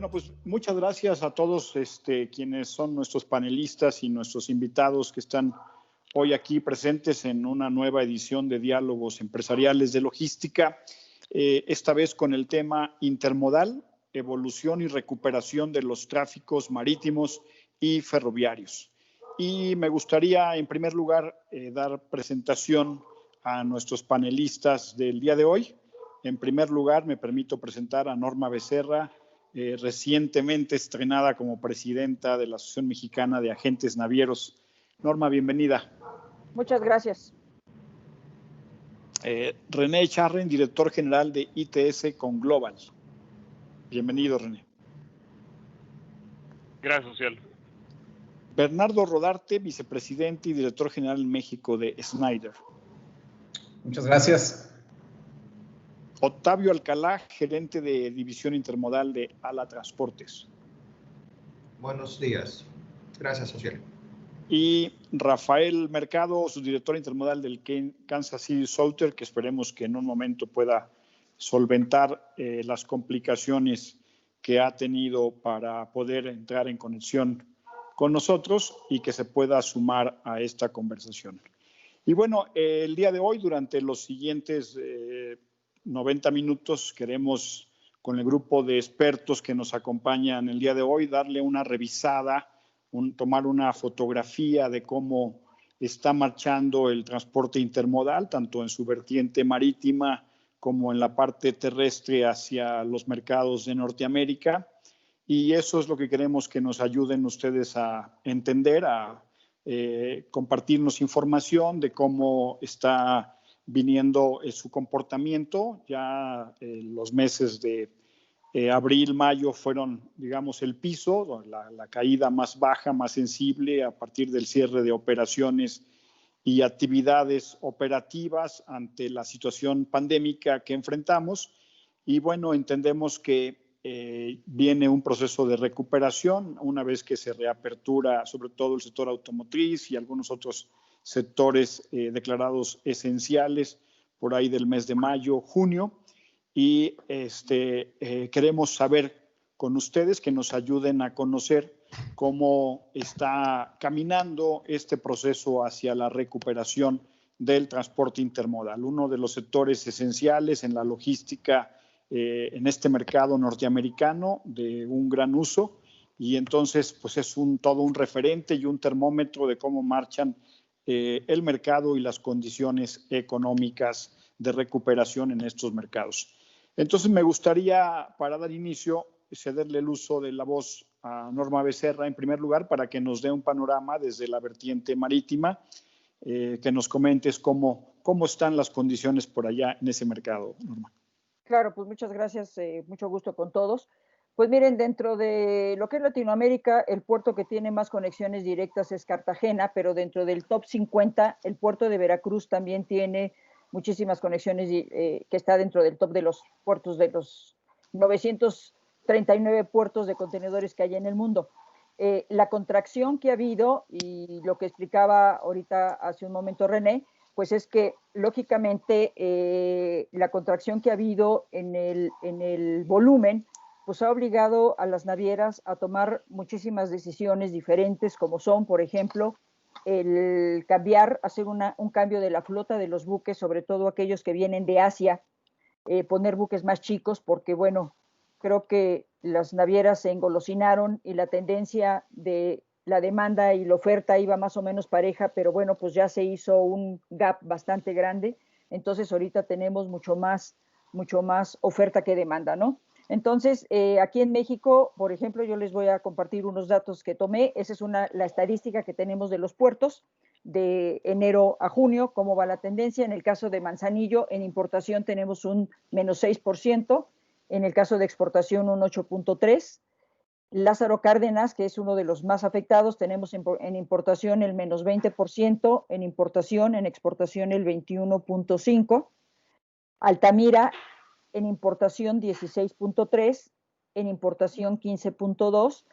Bueno, pues muchas gracias a todos quienes son nuestros panelistas y nuestros invitados que están hoy aquí presentes en una nueva edición de Diálogos Empresariales de Logística, esta vez con el tema intermodal, evolución y recuperación de los tráficos marítimos y ferroviarios. Y me gustaría, en primer lugar, dar presentación a nuestros panelistas del día de hoy. En primer lugar, me permito presentar a Norma Becerra, recientemente estrenada como presidenta de la Asociación Mexicana de Agentes Navieros. Norma, bienvenida. Muchas gracias. René Charren, director general de ITS con Global. Bienvenido, René. Gracias, Social. Bernardo Rodarte, vicepresidente y director general en México de Schneider. Muchas gracias. Octavio Alcalá, gerente de División Intermodal de ALA Transportes. Buenos días. Gracias, Social. Y Rafael Mercado, subdirector intermodal del Kansas City Southern, que esperemos que en un momento pueda solventar las complicaciones que ha tenido para poder entrar en conexión con nosotros y que se pueda sumar a esta conversación. Y bueno, el día de hoy, durante los siguientes 90 minutos, queremos, con el grupo de expertos que nos acompañan el día de hoy, darle una revisada, tomar una fotografía de cómo está marchando el transporte intermodal, tanto en su vertiente marítima como en la parte terrestre hacia los mercados de Norteamérica. Y eso es lo que queremos que nos ayuden ustedes a entender, a compartirnos información de cómo está viniendo su comportamiento. Ya los meses de abril, mayo fueron, digamos, el piso, la caída más baja, más sensible a partir del cierre de operaciones y actividades operativas ante la situación pandémica que enfrentamos. Y bueno, entendemos que viene un proceso de recuperación una vez que se reapertura sobre todo el sector automotriz y algunos otros sectores declarados esenciales por ahí del mes de mayo, junio. Y queremos saber con ustedes que nos ayuden a conocer cómo está caminando este proceso hacia la recuperación del transporte intermodal, uno de los sectores esenciales en la logística en este mercado norteamericano de un gran uso, y entonces pues es todo un referente y un termómetro de cómo marchan el mercado y las condiciones económicas de recuperación en estos mercados. Entonces me gustaría, para dar inicio, cederle el uso de la voz a Norma Becerra en primer lugar para que nos dé un panorama desde la vertiente marítima, que nos comentes cómo están las condiciones por allá en ese mercado, Norma. Claro, pues muchas gracias, mucho gusto con todos. Pues miren, dentro de lo que es Latinoamérica, el puerto que tiene más conexiones directas es Cartagena, pero dentro del top 50, el puerto de Veracruz también tiene muchísimas conexiones, que está dentro del top de los puertos, de los 939 puertos de contenedores que hay en el mundo. La contracción que ha habido, y lo que explicaba ahorita hace un momento René, pues es que lógicamente la contracción que ha habido en el volumen, pues ha obligado a las navieras a tomar muchísimas decisiones diferentes, como son, por ejemplo, el hacer un cambio de la flota de los buques, sobre todo aquellos que vienen de Asia, poner buques más chicos, porque bueno, creo que las navieras se engolosinaron y la tendencia de la demanda y la oferta iba más o menos pareja, pero bueno, pues ya se hizo un gap bastante grande, entonces ahorita tenemos mucho más oferta que demanda, ¿no? Entonces, aquí en México, por ejemplo, yo les voy a compartir unos datos que tomé. Esa es la estadística que tenemos de los puertos de enero a junio, cómo va la tendencia. En el caso de Manzanillo, en importación tenemos un menos 6%, en el caso de exportación un 8.3%. Lázaro Cárdenas, que es uno de los más afectados, tenemos en importación el menos 20%, en importación, en exportación el 21.5%. Altamira, en importación 16.3%, en importación 15.2%.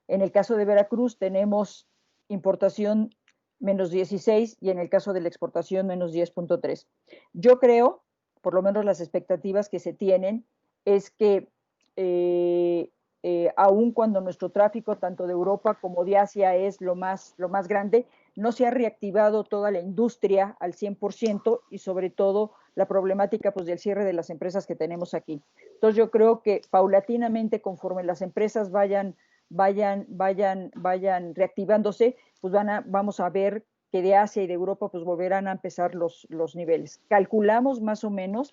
En el caso de Veracruz tenemos importación menos 16% y en el caso de la exportación menos 10.3%. Yo creo, por lo menos las expectativas que se tienen, es que aun cuando nuestro tráfico tanto de Europa como de Asia es lo más grande, no se ha reactivado toda la industria al 100% y sobre todo la problemática pues, del cierre de las empresas que tenemos aquí. Entonces yo creo que paulatinamente, conforme las empresas vayan reactivándose, pues vamos a ver que de Asia y de Europa pues volverán a empezar los niveles. Calculamos más o menos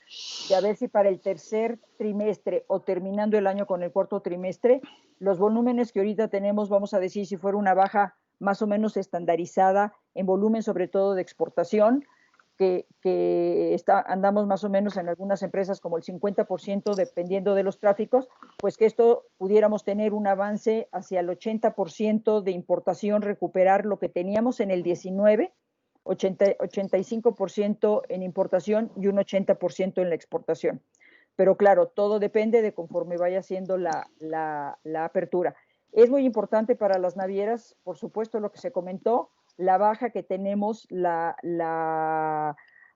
de a ver si para el tercer trimestre o terminando el año con el cuarto trimestre, los volúmenes que ahorita tenemos, vamos a decir, si fuera una baja más o menos estandarizada en volumen, sobre todo de exportación, que andamos más o menos en algunas empresas como el 50% dependiendo de los tráficos, pues que esto pudiéramos tener un avance hacia el 80% de importación, recuperar lo que teníamos en el 19, 85% en importación y un 80% en la exportación. Pero claro, todo depende de conforme vaya siendo la apertura. Es muy importante para las navieras, por supuesto, lo que se comentó, la baja que tenemos, la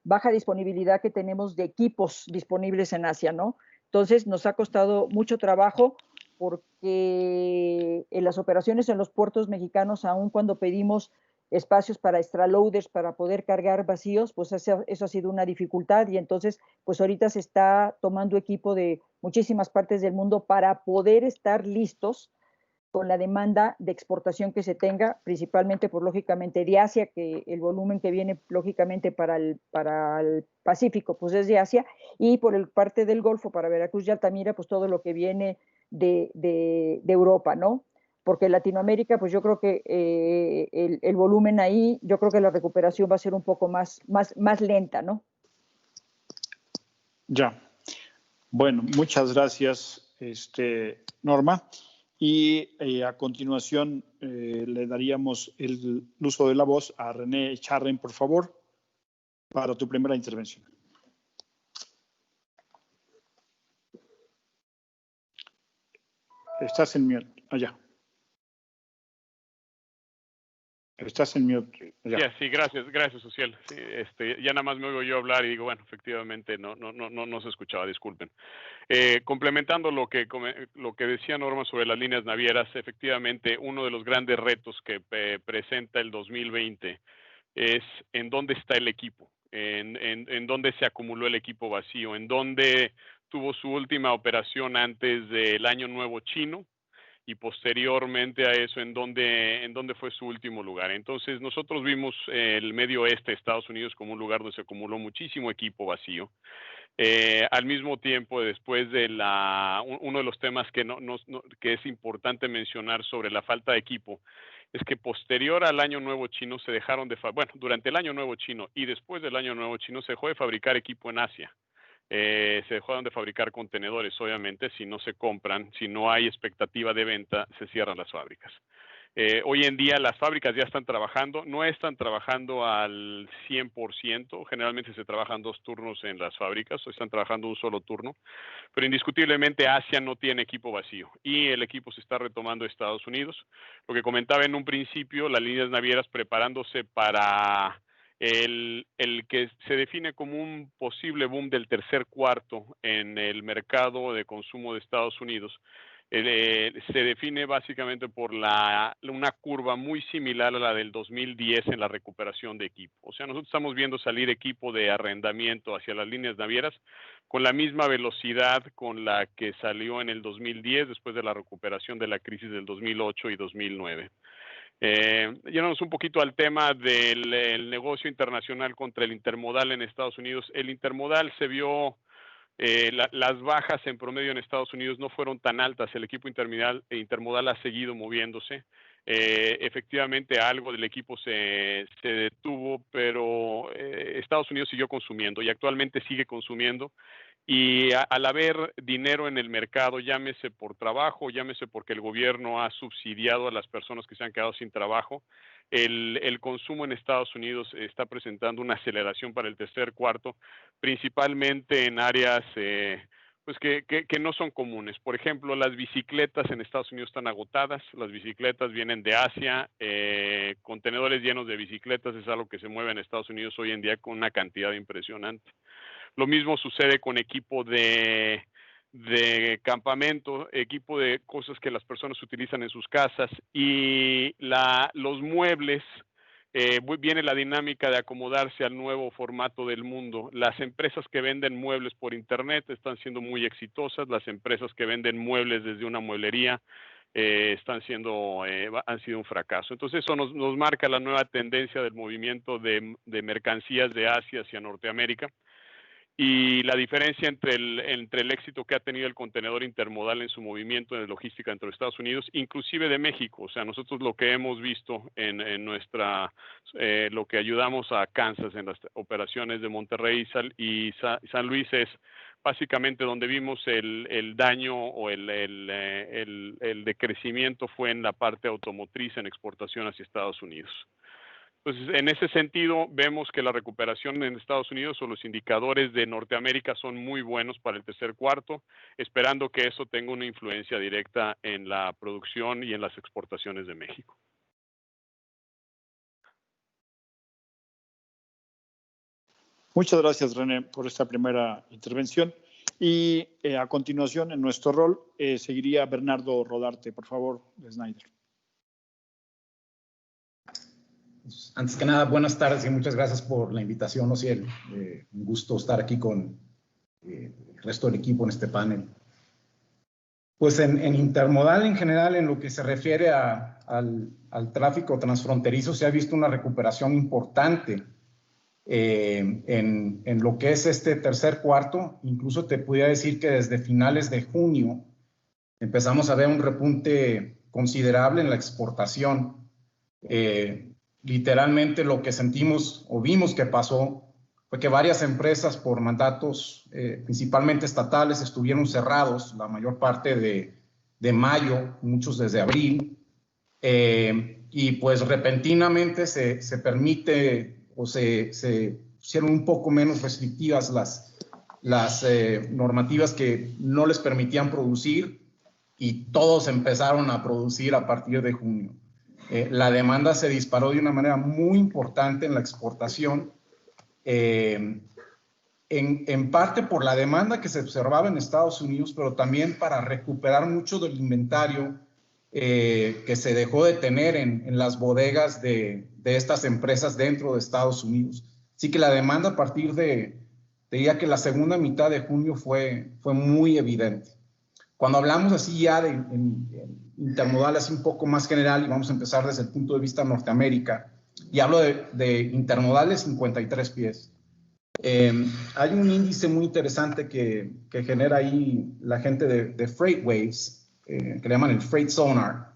baja disponibilidad que tenemos de equipos disponibles en Asia, ¿no? Entonces nos ha costado mucho trabajo porque en las operaciones en los puertos mexicanos, aun cuando pedimos espacios para extra loaders para poder cargar vacíos, pues eso ha sido una dificultad y entonces pues ahorita se está tomando equipo de muchísimas partes del mundo para poder estar listos con la demanda de exportación que se tenga, principalmente por lógicamente de Asia, que el volumen que viene lógicamente para el Pacífico pues es de Asia, y por el parte del Golfo para Veracruz y Altamira pues todo lo que viene de Europa, ¿no? Porque Latinoamérica pues yo creo que el volumen ahí, yo creo que la recuperación va a ser un poco más lenta, ¿no? Ya. Bueno, muchas gracias, Norma. Y a continuación le daríamos el uso de la voz a René Charren, por favor, para tu primera intervención. Estás en mute. Allá. Estás en mute. Ya, sí, gracias, Social. Sí, ya nada más me oigo yo hablar y digo, bueno, efectivamente no se escuchaba, disculpen. Complementando lo que decía Norma sobre las líneas navieras, efectivamente uno de los grandes retos que presenta el 2020 es en dónde está el equipo, en dónde se acumuló el equipo vacío, en dónde tuvo su última operación antes del Año Nuevo Chino, y posteriormente a eso en dónde fue su último lugar. Entonces nosotros vimos el medio oeste de Estados Unidos como un lugar donde se acumuló muchísimo equipo vacío. Al mismo tiempo, después de uno de los temas que es importante mencionar sobre la falta de equipo, es que posterior al Año Nuevo Chino se dejaron durante el Año Nuevo Chino y después del Año Nuevo Chino se dejó de fabricar equipo en Asia. Se dejaron de fabricar contenedores, obviamente, si no se compran, si no hay expectativa de venta, se cierran las fábricas. Hoy en día las fábricas ya están trabajando, no están trabajando al 100%, generalmente se trabajan 2 turnos en las fábricas, o están trabajando un solo turno, pero indiscutiblemente Asia no tiene equipo vacío y el equipo se está retomando en Estados Unidos. Lo que comentaba en un principio, las líneas navieras preparándose para el que se define como un posible boom del tercer cuarto en el mercado de consumo de Estados Unidos, se define básicamente por una curva muy similar a la del 2010 en la recuperación de equipo. O sea, nosotros estamos viendo salir equipo de arrendamiento hacia las líneas navieras con la misma velocidad con la que salió en el 2010 después de la recuperación de la crisis del 2008 y 2009. Yéndonos un poquito al tema del negocio internacional contra el intermodal en Estados Unidos. El intermodal se vio, las bajas en promedio en Estados Unidos no fueron tan altas. El equipo intermodal ha seguido moviéndose. Efectivamente algo del equipo se detuvo, pero Estados Unidos siguió consumiendo y actualmente sigue consumiendo. Y al haber dinero en el mercado, llámese por trabajo, llámese porque el gobierno ha subsidiado a las personas que se han quedado sin trabajo, el consumo en Estados Unidos está presentando una aceleración para el tercer cuarto, principalmente en áreas pues que no son comunes. Por ejemplo, las bicicletas en Estados Unidos están agotadas, las bicicletas vienen de Asia, contenedores llenos de bicicletas es algo que se mueve en Estados Unidos hoy en día con una cantidad impresionante. Lo mismo sucede con equipo de de campamento, equipo de cosas que las personas utilizan en sus casas, y los muebles. Viene la dinámica de acomodarse al nuevo formato del mundo. Las empresas que venden muebles por internet están siendo muy exitosas. Las empresas que venden muebles desde una mueblería han sido un fracaso. Entonces eso nos marca la nueva tendencia del movimiento de mercancías de Asia hacia Norteamérica. Y la diferencia entre el éxito que ha tenido el contenedor intermodal en su movimiento de logística dentro de Estados Unidos, inclusive de México. O sea, nosotros lo que hemos visto en lo que ayudamos a Kansas en las operaciones de Monterrey y San Luis es básicamente donde vimos el daño o el decrecimiento fue en la parte automotriz en exportación hacia Estados Unidos. Entonces, en ese sentido, vemos que la recuperación en Estados Unidos o los indicadores de Norteamérica son muy buenos para el tercer cuarto, esperando que eso tenga una influencia directa en la producción y en las exportaciones de México. Muchas gracias, René, por esta primera intervención. Y a continuación, en nuestro rol, seguiría Bernardo Rodarte, por favor, de Schneider. Antes que nada, buenas tardes y muchas gracias por la invitación, Ociel. Un gusto estar aquí con el resto del equipo en este panel. Pues en intermodal en general, en lo que se refiere al tráfico transfronterizo, se ha visto una recuperación importante en lo que es este tercer cuarto. Incluso te pudiera decir que desde finales de junio empezamos a ver un repunte considerable en la exportación. Literalmente lo que sentimos o vimos que pasó fue que varias empresas por mandatos principalmente estatales estuvieron cerrados la mayor parte de mayo, muchos desde abril, y pues repentinamente se permite o se hicieron un poco menos restrictivas las normativas que no les permitían producir, y todos empezaron a producir a partir de junio. La demanda se disparó de una manera muy importante en la exportación, en parte por la demanda que se observaba en Estados Unidos, pero también para recuperar mucho del inventario que se dejó de tener en las bodegas de estas empresas dentro de Estados Unidos. Así que la demanda a partir diría que la segunda mitad de junio fue muy evidente. Cuando hablamos así ya de intermodal así un poco más general, y vamos a empezar desde el punto de vista de Norteamérica, y hablo de intermodal de 53 pies. Hay un índice muy interesante que genera ahí la gente de FreightWaves, que le llaman el Freight Sonar,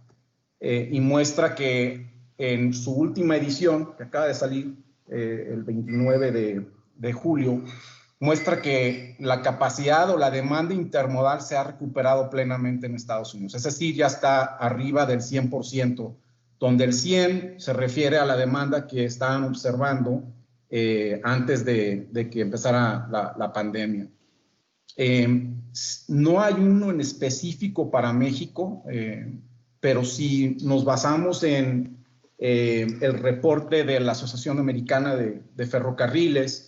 y muestra que en su última edición, que acaba de salir el 29 de julio, muestra que la capacidad o la demanda intermodal se ha recuperado plenamente en Estados Unidos. Es decir, ya está arriba del 100%, donde el 100 se refiere a la demanda que estaban observando antes de que empezara la pandemia. No hay uno en específico para México, pero si nos basamos en el reporte de la Asociación Americana de Ferrocarriles,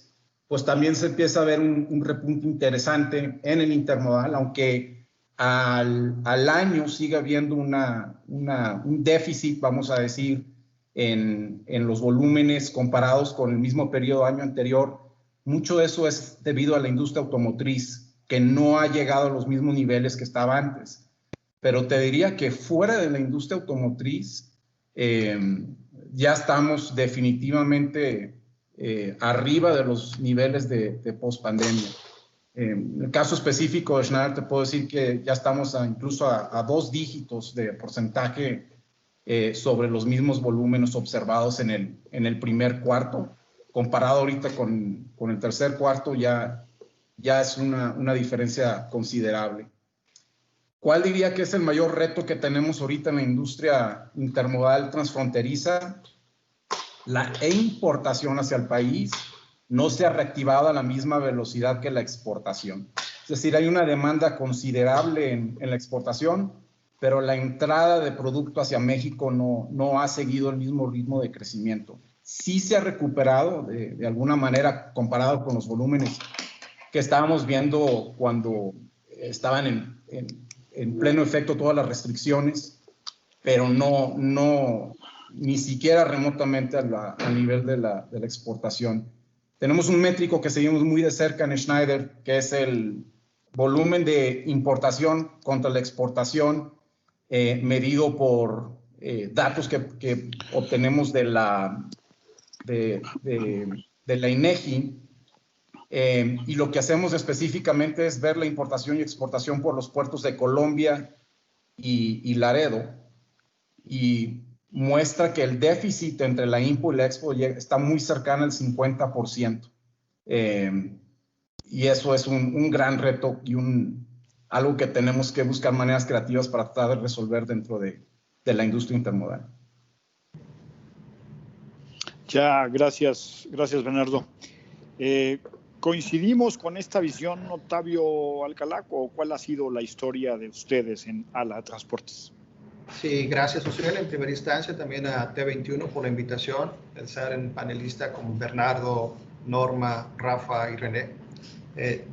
pues también se empieza a ver un repunte interesante en el intermodal, aunque al año sigue habiendo un déficit, vamos a decir, en los volúmenes comparados con el mismo periodo año anterior. Mucho de eso es debido a la industria automotriz, que no ha llegado a los mismos niveles que estaba antes. Pero te diría que fuera de la industria automotriz, ya estamos definitivamente arriba de los niveles de post-pandemia. En el caso específico de Schneider, te puedo decir que ya estamos incluso a 2 dígitos de porcentaje sobre los mismos volúmenes observados en el primer cuarto. Comparado ahorita con el tercer cuarto, ya es una diferencia considerable. ¿Cuál diría que es el mayor reto que tenemos ahorita en la industria intermodal transfronteriza? La importación hacia el país no se ha reactivado a la misma velocidad que la exportación. Es decir, hay una demanda considerable en la exportación, pero la entrada de producto hacia México no ha seguido el mismo ritmo de crecimiento. Sí se ha recuperado de alguna manera comparado con los volúmenes que estábamos viendo cuando estaban en pleno efecto todas las restricciones, pero ni siquiera remotamente al nivel de la exportación. Tenemos un métrico que seguimos muy de cerca en Schneider, que es el volumen de importación contra la exportación, medido por datos que obtenemos de la INEGI. Y lo que hacemos específicamente es ver la importación y exportación por los puertos de Colombia y Laredo, y muestra que el déficit entre la IMPO y la EXPO está muy cercano al 50%. Y eso es un gran reto y algo que tenemos que buscar maneras creativas para tratar de resolver dentro de la industria intermodal. Ya, gracias Bernardo. ¿Coincidimos con esta visión, Octavio Alcalá, o cuál ha sido la historia de ustedes en ALA Transportes? Sí, gracias, Ociel. En primera instancia, también a T21 por la invitación, pensar en panelistas como Bernardo, Norma, Rafa y René.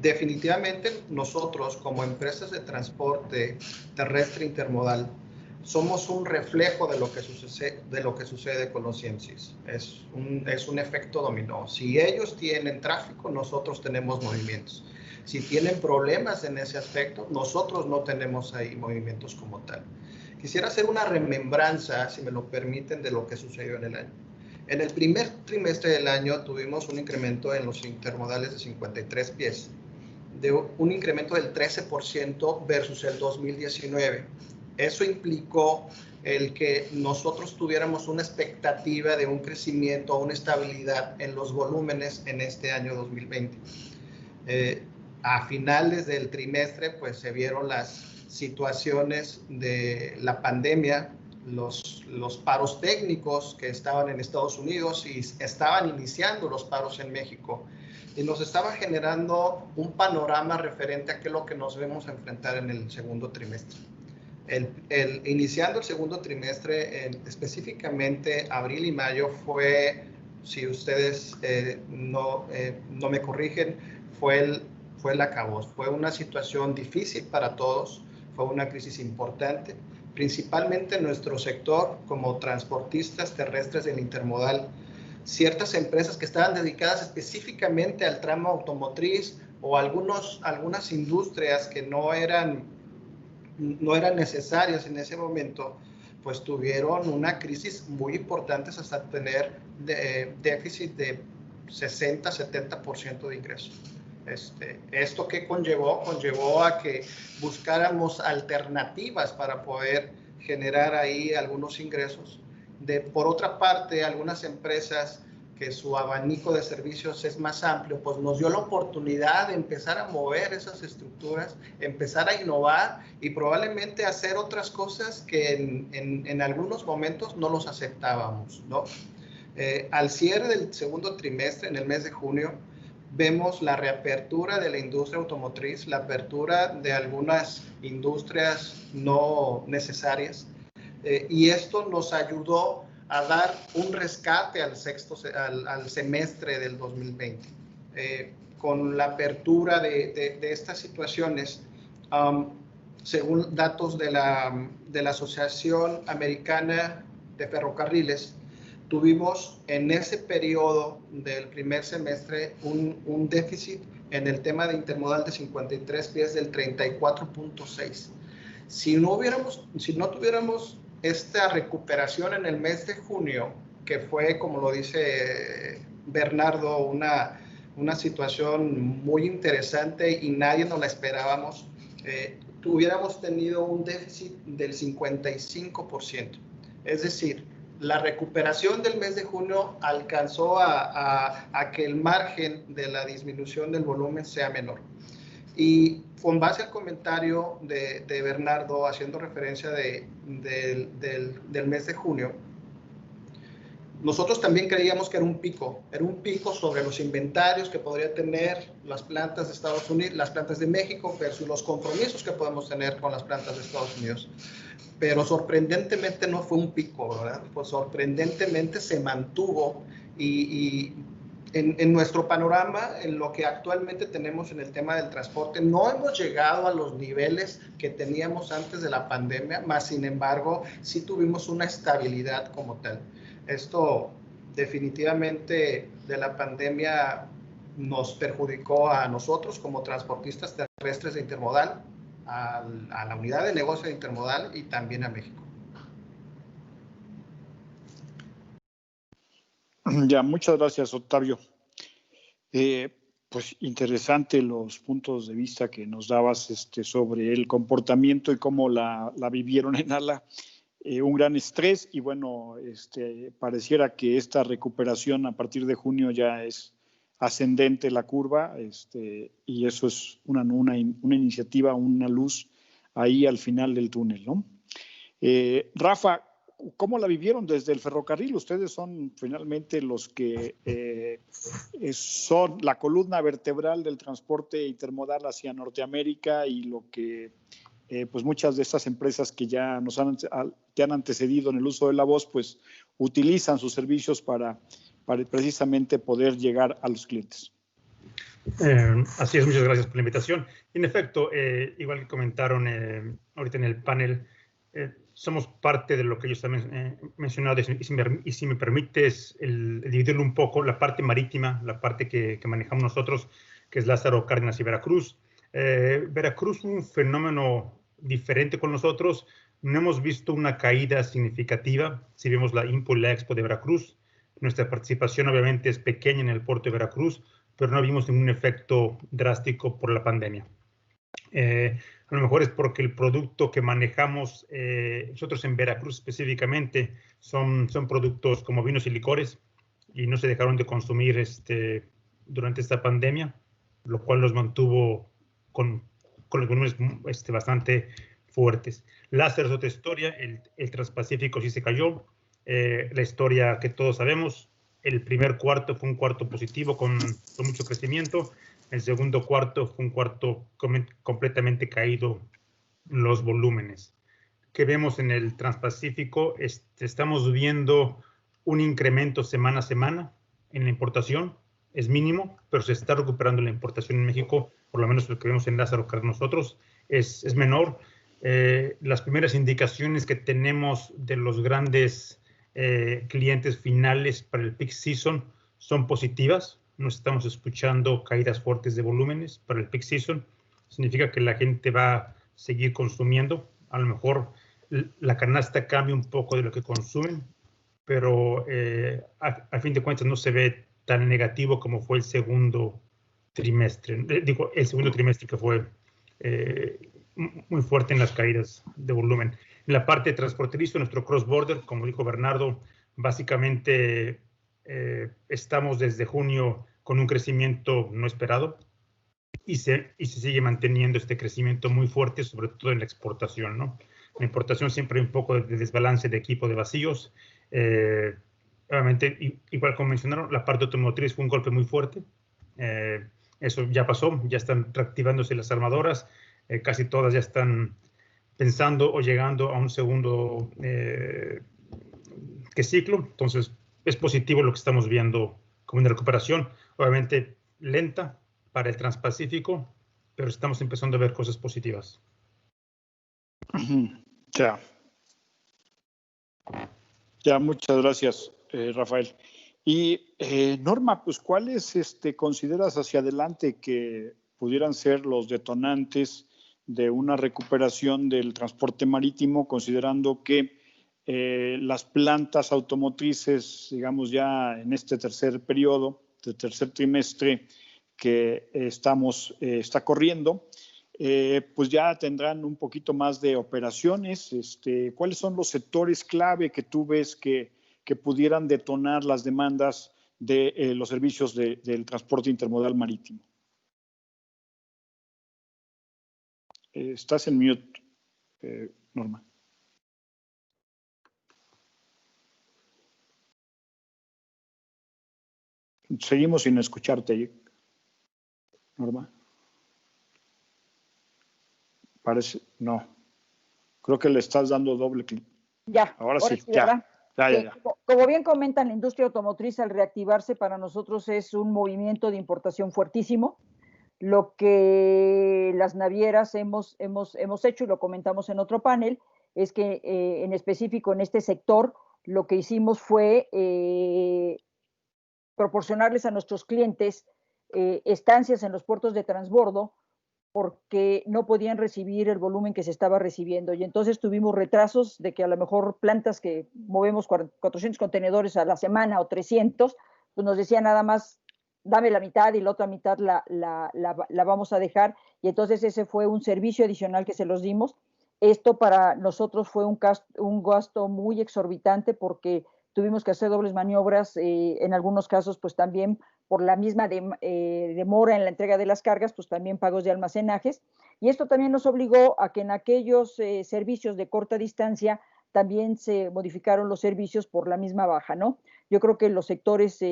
Definitivamente, nosotros como empresas de transporte terrestre intermodal, somos un reflejo de lo que sucede con los CMCs. Es un efecto dominó. Si ellos tienen tráfico, nosotros tenemos movimientos. Si tienen problemas en ese aspecto, nosotros no tenemos ahí movimientos como tal. Quisiera hacer una remembranza, si me lo permiten, de lo que sucedió en el año. En el primer trimestre del año tuvimos un incremento en los intermodales de 53 pies, de un incremento del 13% versus el 2019. Eso implicó el que nosotros tuviéramos una expectativa de un crecimiento o una estabilidad en los volúmenes en este año 2020. A finales del trimestre, pues se vieron las situaciones de la pandemia, los paros técnicos que estaban en Estados Unidos y estaban iniciando los paros en México, y nos estaba generando un panorama referente a qué es lo que nos vemos a enfrentar en el segundo trimestre. Iniciando el segundo trimestre, específicamente abril y mayo, fue, si ustedes no me corrigen, fue el acabose. Fue una situación difícil para todos, fue una crisis importante, principalmente en nuestro sector como transportistas terrestres del intermodal. Ciertas empresas que estaban dedicadas específicamente al tramo automotriz o algunas industrias que no eran necesarias en ese momento, pues tuvieron una crisis muy importante hasta tener déficit de 60-70% de ingresos. ¿Esto qué conllevó? Conllevó a que buscáramos alternativas para poder generar ahí algunos ingresos. Por otra parte, algunas empresas que su abanico de servicios es más amplio, pues nos dio la oportunidad de empezar a mover esas estructuras, empezar a innovar y probablemente hacer otras cosas que en algunos momentos no los aceptábamos, ¿no? Al cierre del segundo trimestre, en el mes de junio, vemos la reapertura de la industria automotriz, la apertura de algunas industrias no necesarias, y esto nos ayudó a dar un rescate al semestre del 2020. Con la apertura de estas situaciones, según datos de la Asociación Americana de Ferrocarriles, tuvimos en ese periodo del primer semestre un déficit en el tema de intermodal de 53 pies del 34.6. Si no tuviéramos esta recuperación en el mes de junio, que fue, como lo dice Bernardo, una situación muy interesante y nadie nos la esperábamos, hubiéramos tenido un déficit del 55%. Es decir, la recuperación del mes de junio alcanzó a que el margen de la disminución del volumen sea menor. Y con base al comentario de Bernardo, haciendo referencia del mes de junio, nosotros también creíamos que era un pico sobre los inventarios que podría tener las plantas de Estados Unidos, las plantas de México, versus los compromisos que podemos tener con las plantas de Estados Unidos. Pero sorprendentemente no fue un pico, ¿verdad? Pues sorprendentemente se mantuvo y en nuestro panorama, en lo que actualmente tenemos en el tema del transporte, no hemos llegado a los niveles que teníamos antes de la pandemia, más sin embargo, sí tuvimos una estabilidad como tal. Esto definitivamente de la pandemia nos perjudicó a nosotros como transportistas terrestres de Intermodal, a la unidad de negocio de Intermodal y también a México. Ya, muchas gracias, Octavio. Pues interesante los puntos de vista que nos dabas sobre el comportamiento y cómo la vivieron en ALA. Un gran estrés y bueno, pareciera que esta recuperación a partir de junio ya es ascendente la curva, y eso es una iniciativa, una luz ahí al final del túnel, ¿no? Rafa, ¿cómo la vivieron desde el ferrocarril? Ustedes son finalmente los que son la columna vertebral del transporte intermodal hacia Norteamérica y lo que pues muchas de estas empresas que ya te han antecedido en el uso de la voz, pues utilizan sus servicios para precisamente poder llegar a los clientes. Así es, muchas gracias por la invitación. En efecto, igual que comentaron ahorita en el panel, somos parte de lo que ellos también mencionado, y si me permites el dividirlo un poco, la parte marítima, la parte que manejamos nosotros, que es Lázaro Cárdenas y Veracruz. Veracruz es un fenómeno diferente con nosotros. No hemos visto una caída significativa. Si vemos la IMPO y la Expo de Veracruz, nuestra participación obviamente es pequeña en el puerto de Veracruz, pero no vimos ningún efecto drástico por la pandemia. A lo mejor es porque el producto que manejamos nosotros en Veracruz específicamente son productos como vinos y licores y no se dejaron de consumir durante esta pandemia, lo cual los mantuvo con los volúmenes bastante fuertes. Lázaro es otra historia, el Transpacífico sí se cayó, la historia que todos sabemos, el primer cuarto fue un cuarto positivo con mucho crecimiento, el segundo cuarto fue un cuarto completamente caído los volúmenes. ¿Qué vemos en el Transpacífico? Estamos viendo un incremento semana a semana en la importación, es mínimo, pero se está recuperando la importación en México, por lo menos lo que vemos en Lázaro Cárdenas nosotros, es menor. Las primeras indicaciones que tenemos de los grandes clientes finales para el peak season son positivas. No estamos escuchando caídas fuertes de volúmenes para el peak season. Significa que la gente va a seguir consumiendo. A lo mejor la canasta cambia un poco de lo que consumen, pero a fin de cuentas no se ve tan negativo como fue el segundo trimestre. El segundo trimestre que fue muy fuerte en las caídas de volumen. En la parte transporterizo, nuestro cross-border, como dijo Bernardo, básicamente estamos desde junio con un crecimiento no esperado y se sigue manteniendo este crecimiento muy fuerte, sobre todo en la exportación, ¿no? En la importación siempre hay un poco de desbalance de equipo de vacíos. Obviamente, igual como mencionaron, la parte automotriz fue un golpe muy fuerte. Eso ya pasó, ya están reactivándose las armadoras, casi todas ya están pensando o llegando a un segundo ciclo. Entonces, es positivo lo que estamos viendo como una recuperación, obviamente lenta para el Transpacífico, pero estamos empezando a ver cosas positivas. Ya, muchas gracias, Rafael. Y Norma, pues, ¿cuáles consideras hacia adelante que pudieran ser los detonantes de una recuperación del transporte marítimo, considerando que las plantas automotrices, digamos ya en este tercer periodo, de tercer trimestre que está corriendo, pues ya tendrán un poquito más de operaciones? ¿Cuáles son los sectores clave que tú ves que pudieran detonar las demandas de los servicios del transporte intermodal marítimo? Estás en mute, Norma. Seguimos sin escucharte, Norma. Parece, no. Creo que le estás dando doble clic. Ya. Ahora sí, ya. Como bien comentan, la industria automotriz al reactivarse para nosotros es un movimiento de importación fuertísimo. Lo que las navieras hemos hecho, y lo comentamos en otro panel, es que en específico en este sector lo que hicimos fue proporcionarles a nuestros clientes estancias en los puertos de transbordo porque no podían recibir el volumen que se estaba recibiendo. Y entonces tuvimos retrasos de que a lo mejor plantas que movemos 400 contenedores a la semana o 300, pues nos decían nada más, dame la mitad y la otra mitad la vamos a dejar. Y entonces ese fue un servicio adicional que se los dimos. Esto para nosotros fue un gasto muy exorbitante porque tuvimos que hacer dobles maniobras, en algunos casos pues también por la misma demora en la entrega de las cargas, pues también pagos de almacenajes. Y esto también nos obligó a que en aquellos servicios de corta distancia también se modificaron los servicios por la misma baja, ¿no? Yo creo que los sectores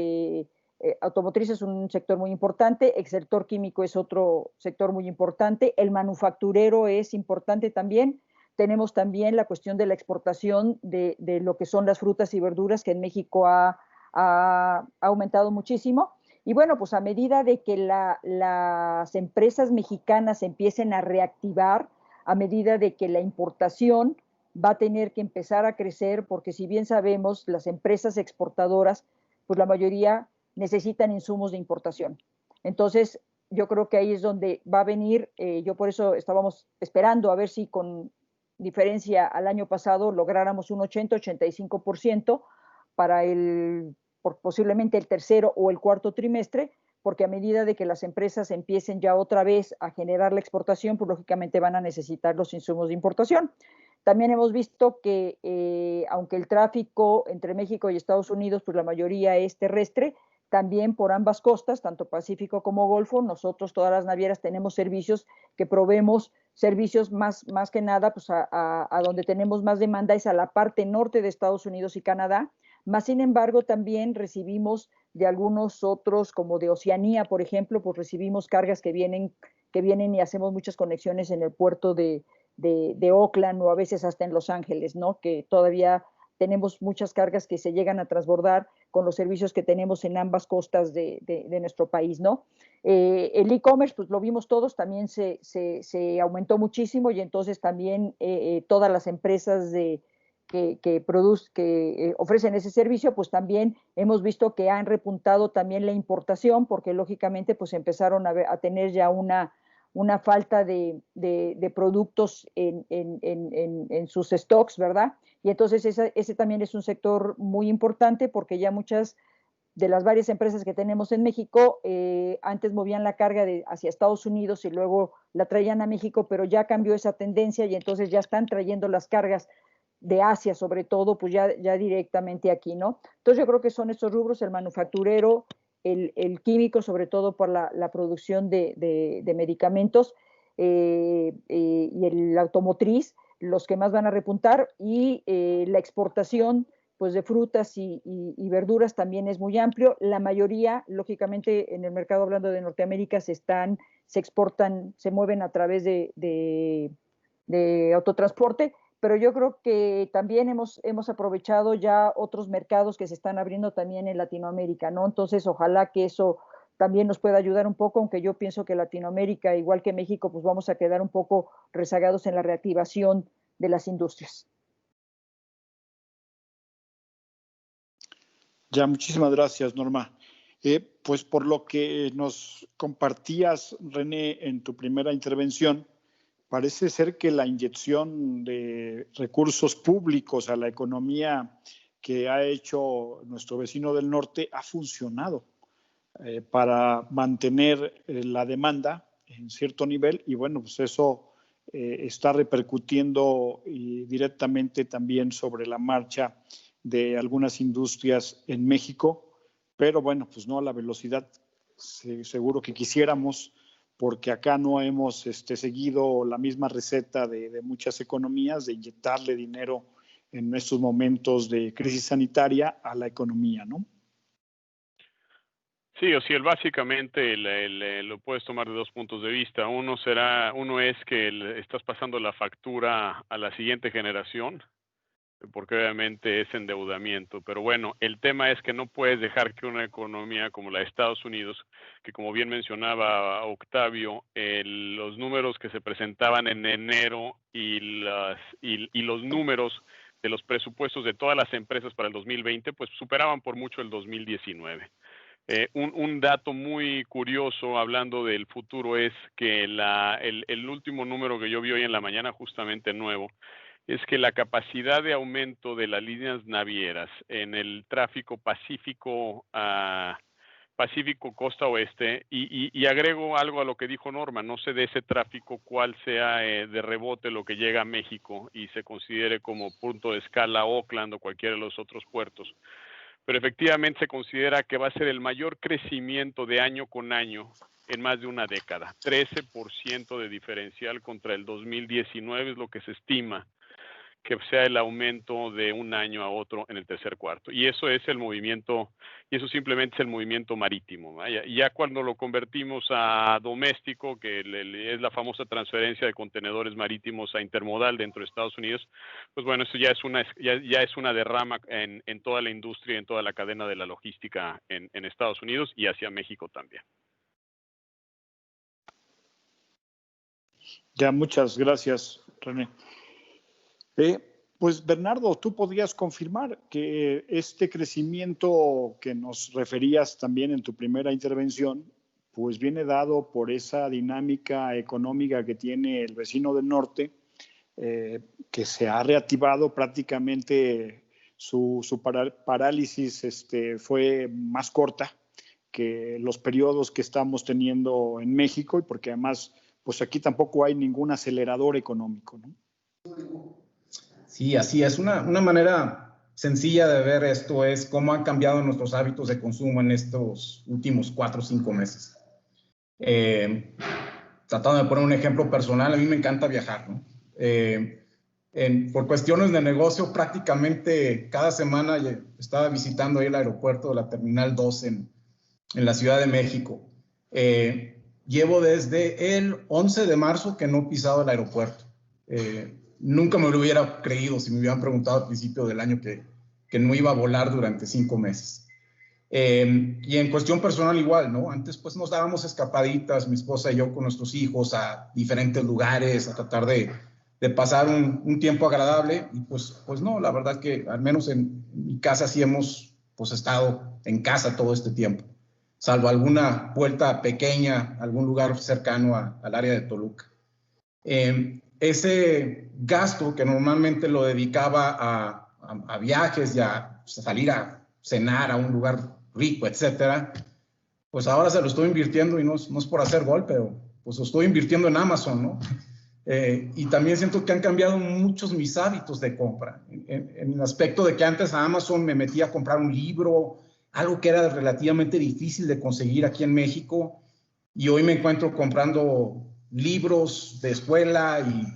automotriz es un sector muy importante, el sector químico es otro sector muy importante, el manufacturero es importante también. Tenemos también la cuestión de la exportación de lo que son las frutas y verduras, que en México ha aumentado muchísimo. Y bueno, pues a medida de que las empresas mexicanas empiecen a reactivar, a medida de que la importación va a tener que empezar a crecer, porque si bien sabemos, las empresas exportadoras, pues la mayoría necesitan insumos de importación. Entonces, yo creo que ahí es donde va a venir, yo por eso estábamos esperando a ver si con diferencia al año pasado lográramos un 80-85% para posiblemente el tercero o el cuarto trimestre, porque a medida de que las empresas empiecen ya otra vez a generar la exportación, pues lógicamente van a necesitar los insumos de importación. También hemos visto que aunque el tráfico entre México y Estados Unidos, pues la mayoría es terrestre, también por ambas costas, tanto Pacífico como Golfo, nosotros todas las navieras tenemos servicios que proveemos servicios más que nada pues a donde tenemos más demanda es a la parte norte de Estados Unidos y Canadá, más sin embargo también recibimos de algunos otros como de Oceanía, por ejemplo, pues recibimos cargas que vienen y hacemos muchas conexiones en el puerto de Oakland o a veces hasta en Los Ángeles, ¿no? Que todavía tenemos muchas cargas que se llegan a transbordar con los servicios que tenemos en ambas costas de nuestro país, ¿no? El e-commerce, pues lo vimos todos, también se aumentó muchísimo y entonces también todas las empresas que ofrecen ese servicio, pues también hemos visto que han repuntado también la importación, porque lógicamente pues empezaron a tener ya una falta de productos en sus stocks, ¿verdad? Y entonces ese también es un sector muy importante porque ya muchas de las varias empresas que tenemos en México antes movían la carga hacia Estados Unidos y luego la traían a México, pero ya cambió esa tendencia y entonces ya están trayendo las cargas de Asia, sobre todo, pues ya directamente aquí, ¿no? Entonces yo creo que son estos rubros, el manufacturero, el químico, sobre todo por la producción de medicamentos, y el automotriz, los que más van a repuntar, y la exportación pues de frutas y verduras también es muy amplio. La mayoría, lógicamente, en el mercado, hablando de Norteamérica, se exportan, se mueven a través de autotransporte, pero yo creo que también hemos aprovechado ya otros mercados que se están abriendo también en Latinoamérica, ¿no? Entonces, ojalá que eso también nos pueda ayudar un poco, aunque yo pienso que Latinoamérica, igual que México, pues vamos a quedar un poco rezagados en la reactivación de las industrias. Ya, muchísimas gracias, Norma. Pues por lo que nos compartías, René, en tu primera intervención, parece ser que la inyección de recursos públicos a la economía que ha hecho nuestro vecino del norte ha funcionado para mantener la demanda en cierto nivel y bueno, pues eso está repercutiendo directamente también sobre la marcha de algunas industrias en México, pero bueno, pues no a la velocidad seguro que quisiéramos, porque acá no hemos seguido la misma receta de muchas economías de inyectarle dinero en estos momentos de crisis sanitaria a la economía, ¿no? Sí, básicamente lo puedes tomar de dos puntos de vista. Uno es que estás pasando la factura a la siguiente generación, porque obviamente es endeudamiento. Pero bueno, el tema es que no puedes dejar que una economía como la de Estados Unidos, que como bien mencionaba Octavio, los números que se presentaban en enero y los números de los presupuestos de todas las empresas para el 2020, pues superaban por mucho el 2019. Un dato muy curioso hablando del futuro es que el último número que yo vi hoy en la mañana, justamente nuevo, es que la capacidad de aumento de las líneas navieras en el tráfico Pacífico costa oeste, y agrego algo a lo que dijo Norma, no sé de ese tráfico cuál sea de rebote lo que llega a México y se considere como punto de escala Oakland o cualquiera de los otros puertos, pero efectivamente se considera que va a ser el mayor crecimiento de año con año en más de una década. 13% de diferencial contra el 2019 es lo que se estima que sea el aumento de un año a otro en el tercer cuarto. Y eso es el movimiento, y eso simplemente es el movimiento marítimo. Ya cuando lo convertimos a doméstico, que es la famosa transferencia de contenedores marítimos a intermodal dentro de Estados Unidos, pues bueno, eso ya es una derrama en toda la industria, en toda la cadena de la logística en Estados Unidos y hacia México también. Ya, muchas gracias, René. Pues Bernardo, tú podrías confirmar que este crecimiento que nos referías también en tu primera intervención, pues viene dado por esa dinámica económica que tiene el vecino del norte, que se ha reactivado prácticamente, su parálisis fue más corta que los periodos que estamos teniendo en México, y porque además, pues aquí tampoco hay ningún acelerador económico, ¿no? Sí, así es. Una manera sencilla de ver esto es cómo han cambiado nuestros hábitos de consumo en estos últimos 4 o 5 meses. Tratando de poner un ejemplo personal, a mí me encanta viajar, ¿no? Por cuestiones de negocio, prácticamente cada semana estaba visitando ahí el aeropuerto de la Terminal 2 en la Ciudad de México. Llevo desde el 11 de marzo que no he pisado el aeropuerto. Nunca me lo hubiera creído si me hubieran preguntado al principio del año que no iba a volar durante 5 meses. Y en cuestión personal igual, ¿no? Antes pues nos dábamos escapaditas, mi esposa y yo con nuestros hijos a diferentes lugares, a tratar de pasar un tiempo agradable, y pues no, la verdad que al menos en mi casa sí hemos pues estado en casa todo este tiempo, salvo alguna vuelta pequeña, algún lugar cercano al área de Toluca. Ese gasto que normalmente lo dedicaba a viajes y a salir a cenar a un lugar rico, etcétera, pues ahora se lo estoy invirtiendo, y no es por hacer gol, pero pues lo estoy invirtiendo en Amazon, ¿no? Y también siento que han cambiado muchos mis hábitos de compra, en el aspecto de que antes a Amazon me metía a comprar un libro, algo que era relativamente difícil de conseguir aquí en México, y hoy me encuentro comprando libros de escuela y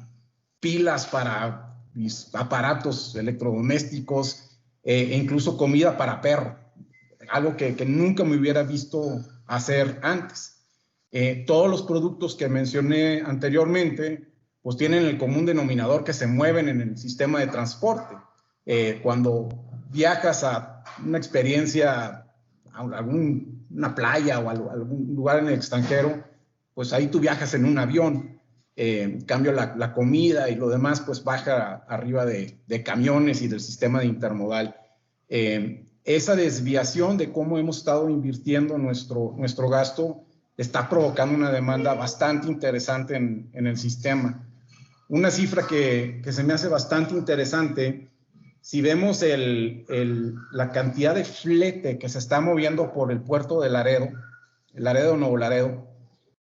pilas para mis aparatos electrodomésticos, e incluso comida para perro, algo que nunca me hubiera visto hacer antes. Todos los productos que mencioné anteriormente pues tienen el común denominador que se mueven en el sistema de transporte. Cuando viajas a una experiencia, a una playa o a algún lugar en el extranjero, pues ahí tú viajas en un avión. En cambio, la comida y lo demás pues baja arriba de camiones y del sistema de intermodal. Esa desviación de cómo hemos estado invirtiendo nuestro gasto está provocando una demanda bastante interesante en el sistema. Una cifra que se me hace bastante interesante, si vemos la cantidad de flete que se está moviendo por el puerto de Laredo, Nuevo Laredo,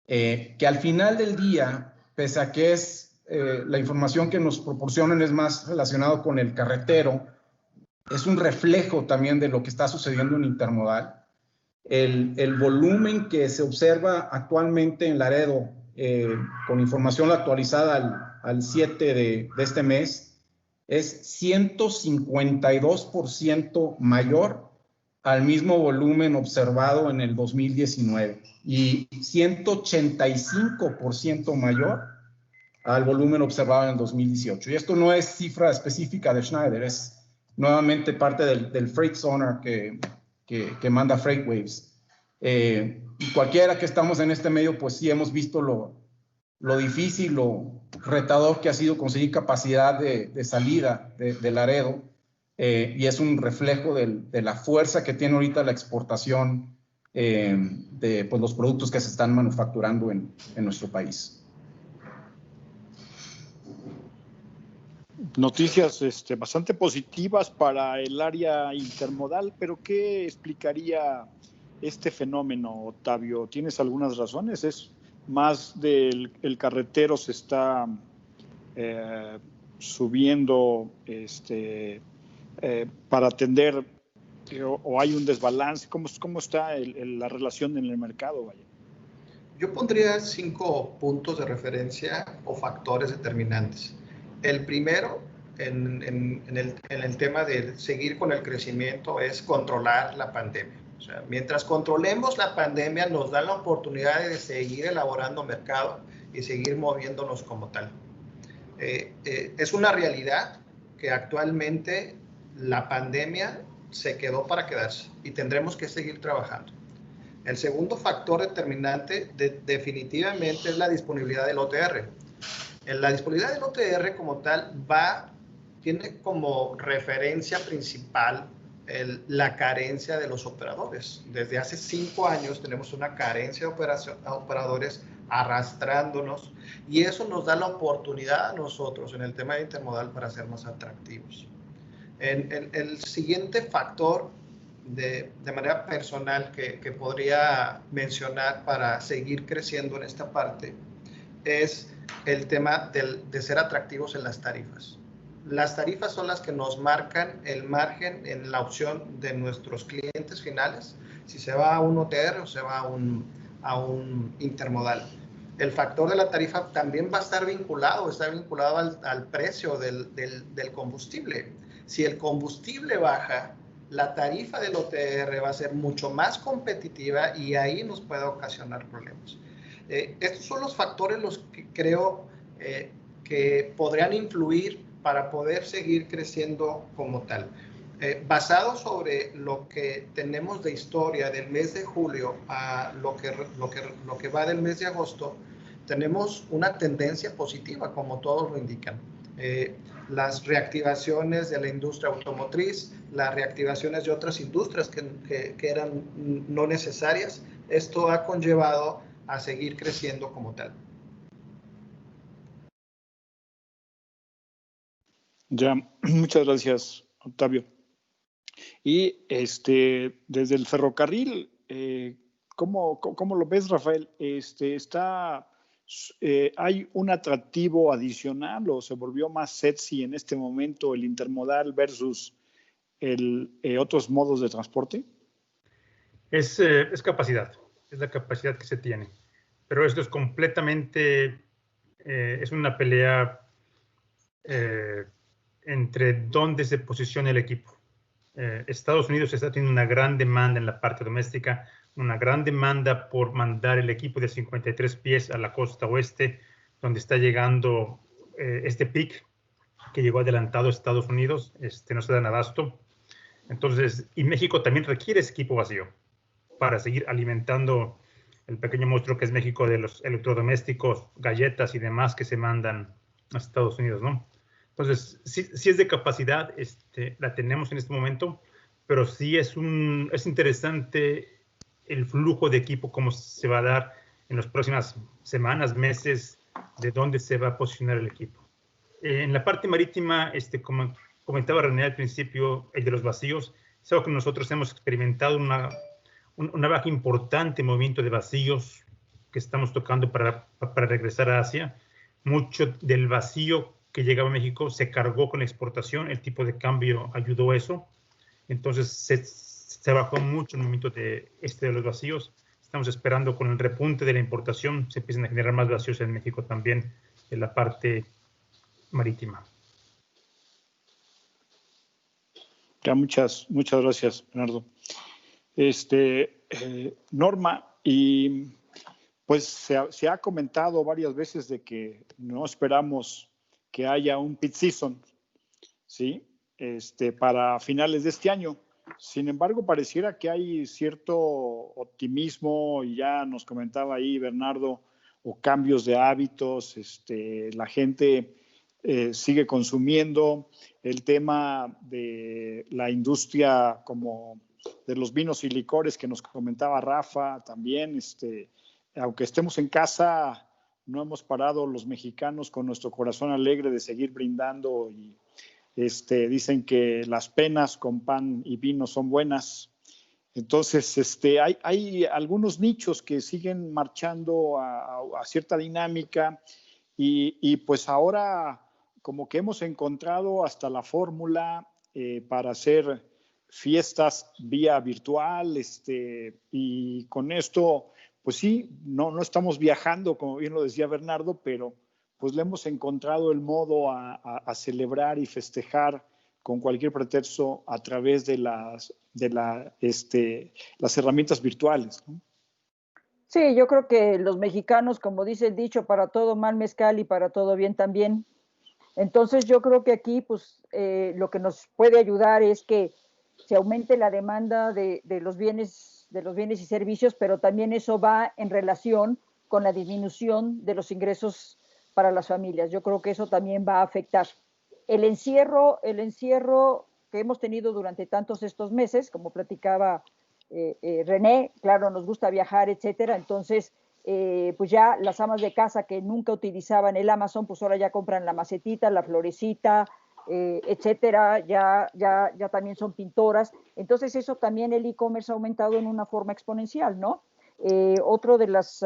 que al final del día, pese a que la información que nos proporcionan es más relacionado con el carretero, es un reflejo también de lo que está sucediendo en intermodal. El volumen que se observa actualmente en Laredo, con información actualizada al 7 de este mes, es 152% mayor al mismo volumen observado en el 2019 y 185% mayor al volumen observado en el 2018. Y esto no es cifra específica de Schneider, es nuevamente parte del Freight Sonar que manda FreightWaves. Y cualquiera que estamos en este medio, pues sí hemos visto lo difícil, lo retador que ha sido conseguir capacidad de salida de Laredo, y es un reflejo de la fuerza que tiene ahorita la exportación de pues, los productos que se están manufacturando en nuestro país. Noticias bastante positivas para el área intermodal, pero ¿qué explicaría este fenómeno, Octavio? ¿Tienes algunas razones? ¿Es más del el carretero se está subiendo para atender o hay un desbalance? ¿Cómo está la relación en el mercado? Vaya. Yo pondría 5 puntos de referencia o factores determinantes. El primero, en el tema de seguir con el crecimiento, es controlar la pandemia. O sea, mientras controlemos la pandemia, nos da la oportunidad de seguir elaborando mercado y seguir moviéndonos como tal. Es una realidad que actualmente la pandemia se quedó para quedarse y tendremos que seguir trabajando. El segundo factor determinante definitivamente es la disponibilidad del OTR. La disponibilidad del OTR como tal tiene como referencia principal la carencia de los operadores. Desde hace 5 años tenemos una carencia de operadores arrastrándonos y eso nos da la oportunidad a nosotros en el tema de intermodal para ser más atractivos. El siguiente factor de manera personal que podría mencionar para seguir creciendo en esta parte es el tema de ser atractivos en las tarifas. Las tarifas son las que nos marcan el margen en la opción de nuestros clientes finales, si se va a un OTR o se va a un intermodal. El factor de la tarifa también va a estar vinculado, al precio del combustible. Si el combustible baja, la tarifa del OTR va a ser mucho más competitiva y ahí nos puede ocasionar problemas. Estos son los factores los que creo que podrían influir para poder seguir creciendo como tal. Basado sobre lo que tenemos de historia del mes de julio a lo que va del mes de agosto, tenemos una tendencia positiva, como todos lo indican. Las reactivaciones de la industria automotriz, las reactivaciones de otras industrias que eran no necesarias, esto ha conllevado a seguir creciendo como tal. Ya, muchas gracias, Octavio. Y desde el ferrocarril, ¿cómo lo ves, Rafael? ¿Hay un atractivo adicional o se volvió más sexy en este momento el intermodal versus otros modos de transporte? Es capacidad, es la capacidad que se tiene. Pero esto es completamente, es una pelea entre dónde se posiciona el equipo. Estados Unidos está teniendo una gran demanda en la parte doméstica, una gran demanda por mandar el equipo de 53 pies a la costa oeste, donde está llegando este pic que llegó adelantado a Estados Unidos, no se dan abasto. Entonces, y México también requiere ese equipo vacío para seguir alimentando el pequeño monstruo que es México de los electrodomésticos, galletas y demás que se mandan a Estados Unidos, ¿no? Entonces, sí es de capacidad, la tenemos en este momento, pero sí es interesante el flujo de equipo, cómo se va a dar en las próximas semanas, meses, de dónde se va a posicionar el equipo. En la parte marítima, como comentaba René al principio, el de los vacíos, es algo que nosotros hemos experimentado una baja importante movimiento de vacíos que estamos tocando para regresar a Asia. Mucho del vacío que llegaba a México se cargó con la exportación, el tipo de cambio ayudó a eso. Entonces se bajó mucho el movimiento de los vacíos. Estamos esperando con el repunte de la importación se empiecen a generar más vacíos en México también en la parte marítima. Ya, muchas gracias, Bernardo. Norma, y pues se ha comentado varias veces de que no esperamos que haya un peak season, ¿sí? para finales de este año. Sin embargo, pareciera que hay cierto optimismo, y ya nos comentaba ahí Bernardo, o cambios de hábitos, la gente sigue consumiendo. El tema de la industria como de los vinos y licores que nos comentaba Rafa también, aunque estemos en casa, no hemos parado los mexicanos con nuestro corazón alegre de seguir brindando, y dicen que las penas con pan y vino son buenas. Entonces, hay algunos nichos que siguen marchando a cierta dinámica, y pues ahora como que hemos encontrado hasta la fórmula para hacer fiestas vía virtual, y con esto, pues sí, no estamos viajando, como bien lo decía Bernardo, pero pues le hemos encontrado el modo a celebrar y festejar con cualquier pretexto a través de las herramientas virtuales, ¿no? Sí, yo creo que los mexicanos, como dice el dicho, para todo mal mezcal y para todo bien también. Entonces yo creo que aquí pues lo que nos puede ayudar es que se aumente la demanda de los bienes y servicios, pero también eso va en relación con la disminución de los ingresos para las familias. Yo creo que eso también va a afectar. El encierro que hemos tenido durante tantos estos meses, como platicaba René, claro, nos gusta viajar, etcétera, entonces pues ya las amas de casa que nunca utilizaban el Amazon, pues ahora ya compran la macetita, la florecita, etcétera, ya también son pintoras. Entonces eso también el e-commerce ha aumentado en una forma exponencial, ¿no? Otro de los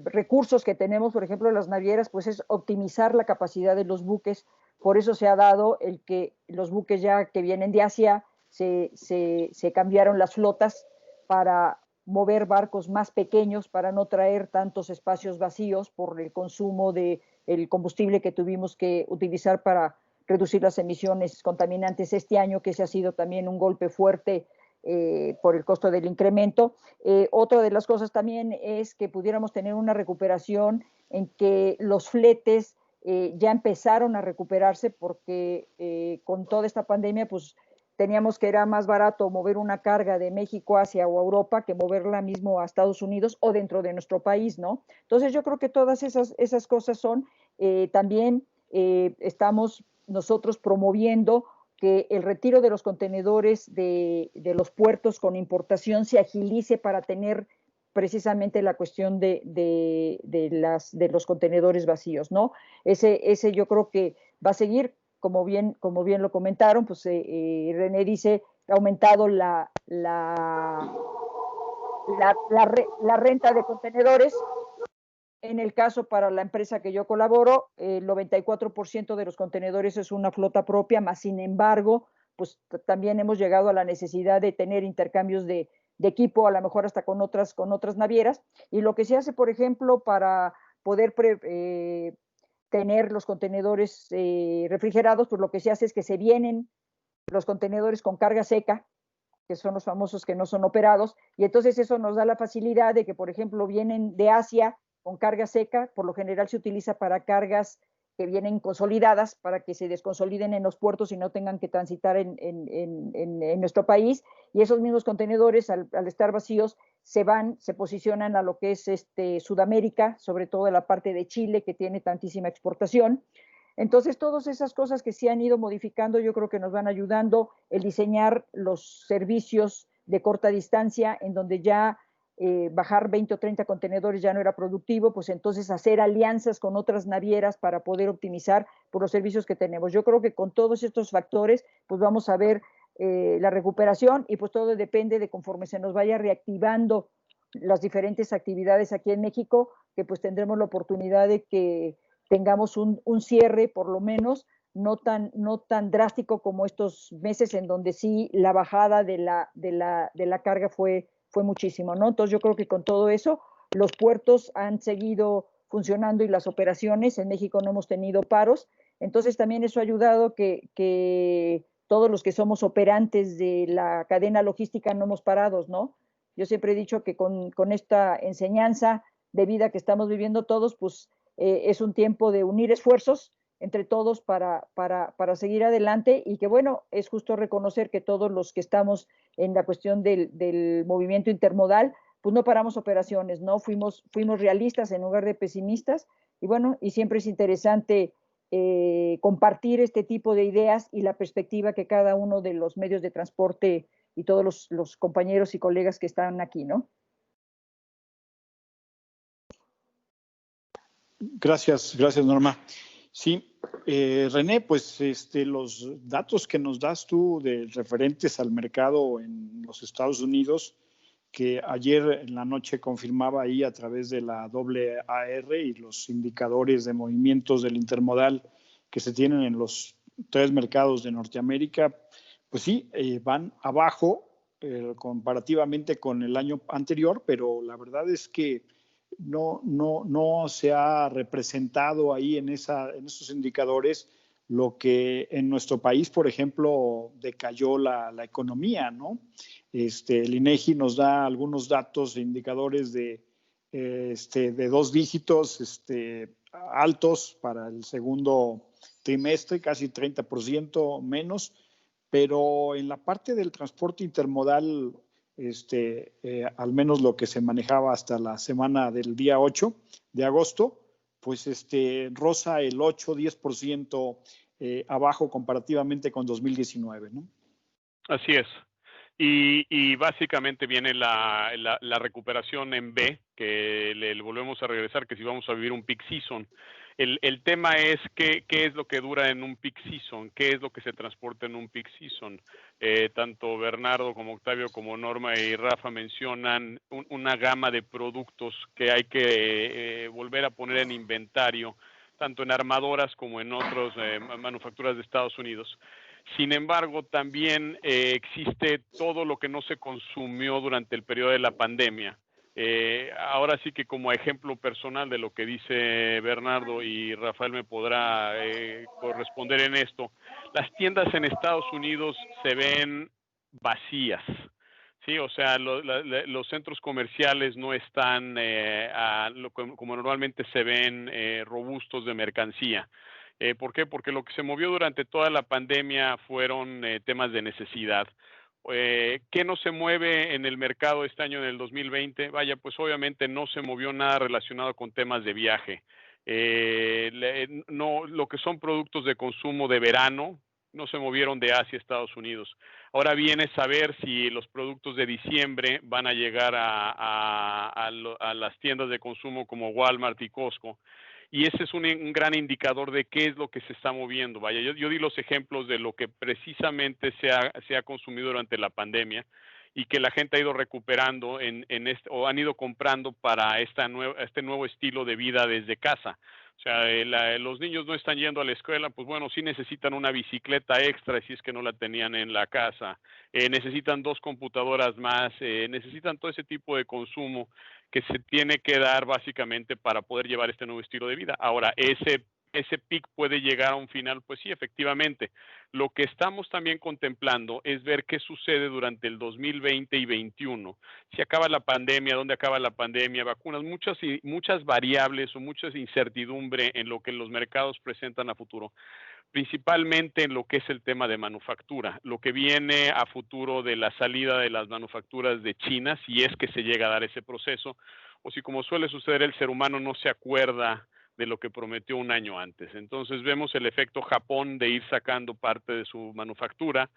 recursos que tenemos, por ejemplo, las navieras, pues es optimizar la capacidad de los buques. Por eso se ha dado el que los buques ya que vienen de Asia se cambiaron las flotas para mover barcos más pequeños, para no traer tantos espacios vacíos por el consumo del combustible que tuvimos que utilizar para reducir las emisiones contaminantes este año, que ese ha sido también un golpe fuerte por el costo del incremento. Otra de las cosas también es que pudiéramos tener una recuperación en que los fletes ya empezaron a recuperarse, porque con toda esta pandemia pues teníamos que era más barato mover una carga de México hacia o Europa que moverla mismo a Estados Unidos o dentro de nuestro país, ¿no? Entonces yo creo que todas esas cosas son, también estamos nosotros promoviendo que el retiro de los contenedores de los puertos con importación se agilice para tener precisamente la cuestión de los contenedores vacíos, ¿no? Ese yo creo que va a seguir. Como bien lo comentaron, pues René dice que ha aumentado la renta de contenedores. En el caso para la empresa que yo colaboro, el 94% de los contenedores es una flota propia, más sin embargo, pues también hemos llegado a la necesidad de tener intercambios de equipo, a lo mejor hasta con otras navieras. Y lo que se hace, por ejemplo, para poder tener los contenedores refrigerados, pues lo que se hace es que se vienen los contenedores con carga seca, que son los famosos que no son operados, y entonces eso nos da la facilidad de que, por ejemplo, vienen de Asia con carga seca, por lo general se utiliza para cargas que vienen consolidadas, para que se desconsoliden en los puertos y no tengan que transitar en nuestro país, y esos mismos contenedores al estar vacíos se posicionan a lo que es Sudamérica, sobre todo en la parte de Chile, que tiene tantísima exportación. Entonces, todas esas cosas que se han ido modificando, yo creo que nos van ayudando el diseñar los servicios de corta distancia, en donde ya bajar 20 o 30 contenedores ya no era productivo, pues entonces hacer alianzas con otras navieras para poder optimizar por los servicios que tenemos. Yo creo que con todos estos factores, pues vamos a ver la recuperación, y pues todo depende de conforme se nos vaya reactivando las diferentes actividades aquí en México, que pues tendremos la oportunidad de que tengamos un cierre, por lo menos, no tan drástico como estos meses en donde sí la bajada de la carga fue muchísimo, ¿no? Entonces yo creo que con todo eso los puertos han seguido funcionando y las operaciones en México no hemos tenido paros. Entonces también eso ha ayudado que todos los que somos operantes de la cadena logística no hemos parado, ¿no? Yo siempre he dicho que con esta enseñanza de vida que estamos viviendo todos, pues es un tiempo de unir esfuerzos entre todos para seguir adelante y que bueno, es justo reconocer que todos los que estamos en la cuestión del movimiento intermodal, pues no paramos operaciones, ¿no? Fuimos realistas en lugar de pesimistas y bueno, y siempre es interesante compartir este tipo de ideas y la perspectiva que cada uno de los medios de transporte y todos los compañeros y colegas que están aquí, ¿no? Gracias, Norma. Sí, René, pues los datos que nos das tú referentes al mercado en los Estados Unidos, que ayer en la noche confirmaba ahí a través de la AAR y los indicadores de movimientos del intermodal que se tienen en los 3 mercados de Norteamérica, pues sí, van abajo comparativamente con el año anterior, pero la verdad es que no se ha representado ahí en esos indicadores lo que en nuestro país, por ejemplo, decayó la economía, ¿no? El INEGI nos da algunos datos e indicadores de 2 dígitos altos para el segundo trimestre, casi 30% menos, pero en la parte del transporte intermodal, al menos lo que se manejaba hasta la semana del día 8 de agosto, pues roza el 8-10% abajo comparativamente con 2019, ¿no? Así es. Y básicamente viene la recuperación en B, que le volvemos a regresar, que si vamos a vivir un peak season. El tema es qué es lo que dura en un peak season, qué es lo que se transporta en un peak season. Tanto Bernardo como Octavio, como Norma y Rafa mencionan una gama de productos que hay que volver a poner en inventario, tanto en armadoras como en otras manufacturas de Estados Unidos. Sin embargo, también existe todo lo que no se consumió durante el periodo de la pandemia. Ahora sí que como ejemplo personal de lo que dice Bernardo, y Rafael me podrá corresponder en esto, las tiendas en Estados Unidos se ven vacías. Sí, o sea, los centros comerciales no están como normalmente se ven robustos de mercancía. ¿Por qué? Porque lo que se movió durante toda la pandemia fueron temas de necesidad. ¿Qué no se mueve en el mercado este año, en el 2020? Vaya, pues obviamente no se movió nada relacionado con temas de viaje. Lo que son productos de consumo de verano no se movieron de Asia a Estados Unidos. Ahora viene saber si los productos de diciembre van a llegar a las tiendas de consumo como Walmart y Costco. Y ese es un gran indicador de qué es lo que se está moviendo. Vaya, yo di los ejemplos de lo que precisamente se ha consumido durante la pandemia y que la gente ha ido recuperando o han ido comprando para este nuevo estilo de vida desde casa. O sea, los niños no están yendo a la escuela, pues bueno, sí necesitan una bicicleta extra si es que no la tenían en la casa, necesitan 2 computadoras más, necesitan todo ese tipo de consumo que se tiene que dar básicamente para poder llevar este nuevo estilo de vida. Ahora, ese pic puede llegar a un final, pues sí, efectivamente. Lo que estamos también contemplando es ver qué sucede durante el 2020 y 2021. Si acaba la pandemia, dónde acaba la pandemia, vacunas, muchas variables o mucha incertidumbre en lo que los mercados presentan a futuro, principalmente en lo que es el tema de manufactura, lo que viene a futuro de la salida de las manufacturas de China, si es que se llega a dar ese proceso, o si, como suele suceder, el ser humano no se acuerda de lo que prometió un año antes. Entonces vemos el efecto Japón de ir sacando parte de su manufactura.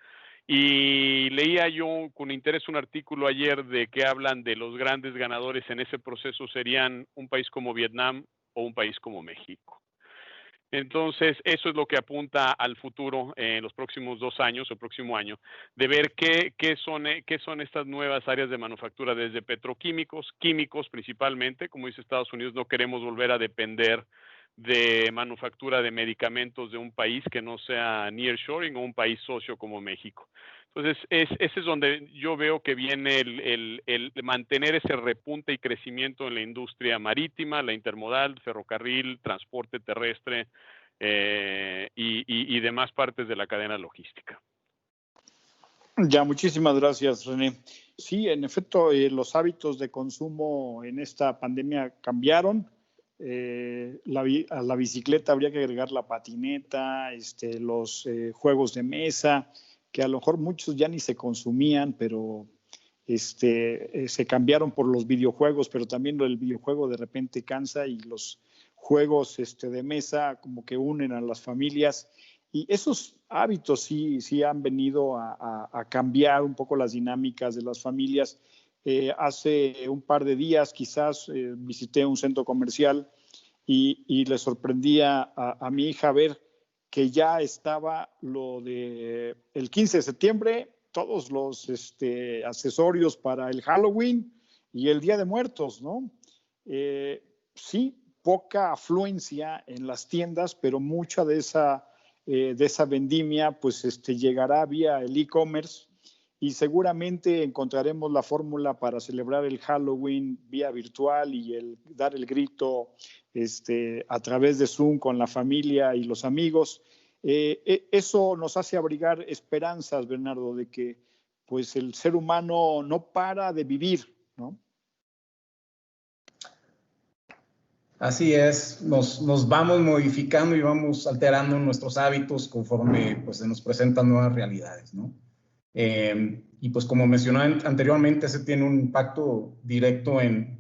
Y leía yo con interés un artículo ayer de que hablan de los grandes ganadores en ese proceso serían un país como Vietnam o un país como México. Entonces, eso es lo que apunta al futuro en los próximos 2 años o próximo año, de ver qué son estas nuevas áreas de manufactura, desde petroquímicos, químicos principalmente. Como dice Estados Unidos, no queremos volver a depender de manufactura de medicamentos de un país que no sea nearshoring o un país socio como México. Entonces, ese es donde yo veo que viene el mantener ese repunte y crecimiento en la industria marítima, la intermodal, ferrocarril, transporte terrestre y demás partes de la cadena logística. Ya, muchísimas gracias, René. Sí, en efecto, los hábitos de consumo en esta pandemia cambiaron. a la bicicleta habría que agregar la patineta, los juegos de mesa, que a lo mejor muchos ya ni se consumían, pero se cambiaron por los videojuegos, pero también el videojuego de repente cansa y los juegos de mesa como que unen a las familias. Y esos hábitos sí han venido a cambiar un poco las dinámicas de las familias. Hace un par de días quizás visité un centro comercial y le sorprendía a mi hija ver que ya estaba lo de el 15 de septiembre, todos los accesorios para el Halloween y el Día de Muertos, ¿no? Sí, poca afluencia en las tiendas, pero mucha de esa vendimia pues llegará vía el e-commerce y seguramente encontraremos la fórmula para celebrar el Halloween vía virtual y dar el grito a través de Zoom con la familia y los amigos. Eso nos hace abrigar esperanzas, Bernardo, de que pues el ser humano no para de vivir, ¿no? Así es, nos vamos modificando y vamos alterando nuestros hábitos conforme pues, se nos presentan nuevas realidades, ¿no? Y pues como mencioné anteriormente, ese tiene un impacto directo en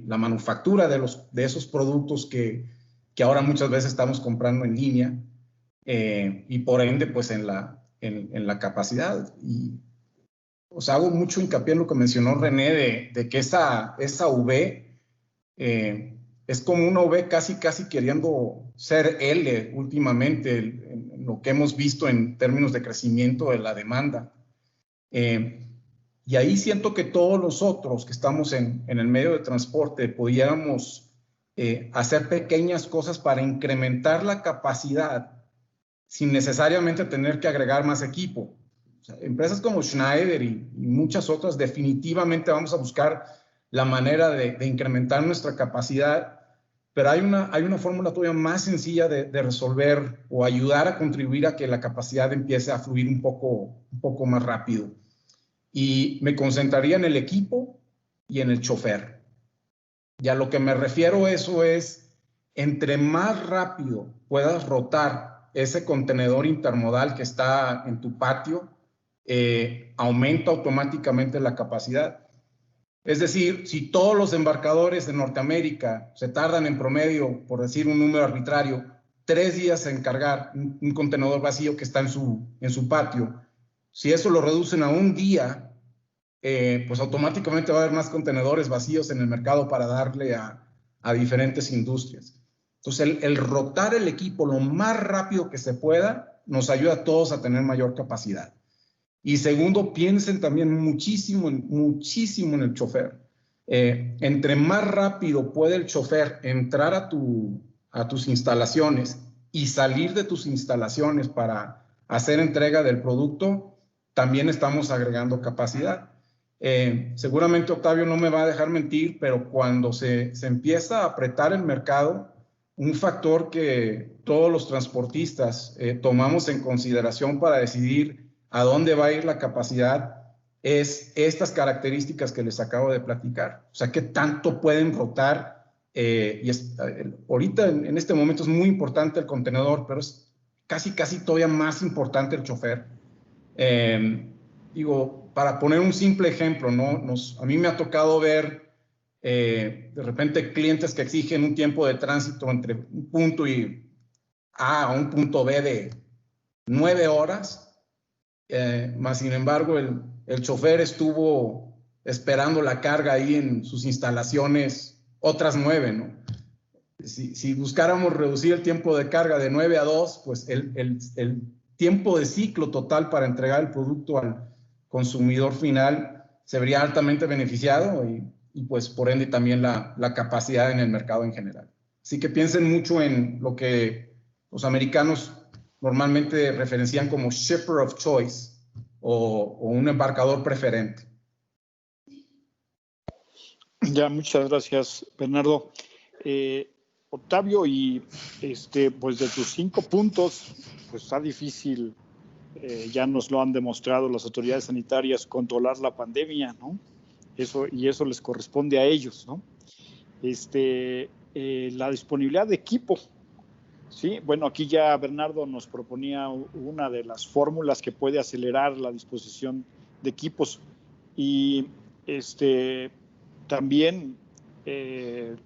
la manufactura de esos productos que ahora muchas veces estamos comprando en línea y por ende pues en la capacidad. Y pues hago mucho hincapié en lo que mencionó René de que esa V es como una V casi queriendo ser L últimamente, en lo que hemos visto en términos de crecimiento de la demanda. Y ahí siento que todos nosotros que estamos en el medio de transporte pudiéramos hacer pequeñas cosas para incrementar la capacidad sin necesariamente tener que agregar más equipo. O sea, empresas como Schneider y muchas otras definitivamente vamos a buscar la manera de incrementar nuestra capacidad, pero hay una fórmula todavía más sencilla de resolver o ayudar a contribuir a que la capacidad empiece a fluir un poco más rápido. Y me concentraría en el equipo y en el chofer. Y a lo que me refiero eso es, entre más rápido puedas rotar ese contenedor intermodal que está en tu patio, aumenta automáticamente la capacidad. Es decir, si todos los embarcadores de Norteamérica se tardan en promedio, por decir un número arbitrario, 3 días en cargar un contenedor vacío que está en su patio, si eso lo reducen a un día, pues automáticamente va a haber más contenedores vacíos en el mercado para darle a diferentes industrias. Entonces, el rotar el equipo lo más rápido que se pueda nos ayuda a todos a tener mayor capacidad. Y segundo, piensen también muchísimo en el chofer. Entre más rápido puede el chofer entrar a tus instalaciones y salir de tus instalaciones para hacer entrega del producto, también estamos agregando capacidad. Seguramente Octavio no me va a dejar mentir, pero cuando se empieza a apretar el mercado, un factor que todos los transportistas tomamos en consideración para decidir a dónde va a ir la capacidad es estas características que les acabo de platicar. O sea, qué tanto pueden rotar. Ahorita, en este momento, es muy importante el contenedor, pero es casi todavía más importante el chofer. Digo, para poner un simple ejemplo, ¿no? A mí me ha tocado ver de repente clientes que exigen un tiempo de tránsito entre un punto A a un punto B de 9 horas. Más sin embargo el chofer estuvo esperando la carga ahí en sus instalaciones otras 9, ¿no? Si buscáramos reducir el tiempo de carga de 9 a 2, pues el tiempo de ciclo total para entregar el producto al consumidor final se vería altamente beneficiado y pues por ende también la capacidad en el mercado en general. Así que piensen mucho en lo que los americanos normalmente referencian como shipper of choice o un embarcador preferente. Ya, muchas gracias, Bernardo. Octavio, y pues de tus 5 puntos, pues está difícil, ya nos lo han demostrado las autoridades sanitarias, controlar la pandemia, ¿no? Eso les corresponde a ellos, ¿no? la disponibilidad de equipo. Sí, bueno, aquí ya Bernardo nos proponía una de las fórmulas que puede acelerar la disposición de equipos y también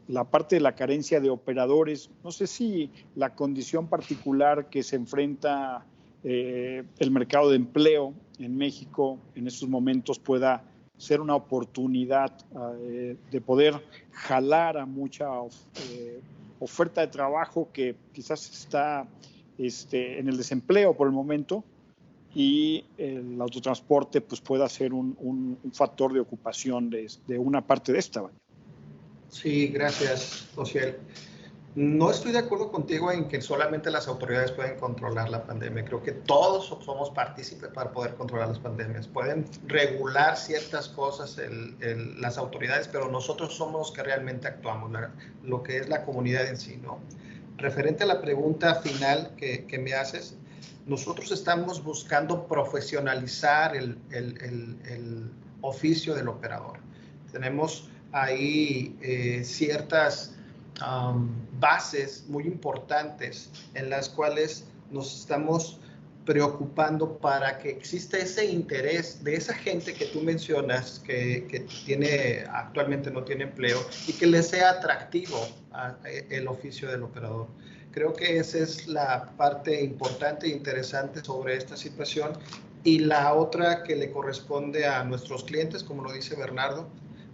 la parte de la carencia de operadores. No sé si la condición particular que se enfrenta el mercado de empleo en México en estos momentos pueda ser una oportunidad de poder jalar a mucha oferta de trabajo que quizás está en el desempleo por el momento, y el autotransporte pues pueda ser un factor de ocupación de una parte de esta. Sí, gracias, Ociel. No estoy de acuerdo contigo en que solamente las autoridades pueden controlar la pandemia. Creo que todos somos partícipes para poder controlar las pandemias. Pueden regular ciertas cosas las autoridades, pero nosotros somos los que realmente actuamos, lo que es la comunidad en sí, ¿no? Referente a la pregunta final que me haces, nosotros estamos buscando profesionalizar el oficio del operador. Tenemos ahí ciertas bases muy importantes en las cuales nos estamos preocupando para que exista ese interés de esa gente que tú mencionas que actualmente no tiene empleo y que le sea atractivo el oficio del operador. Creo que esa es la parte importante e interesante sobre esta situación, y la otra que le corresponde a nuestros clientes, como lo dice Bernardo.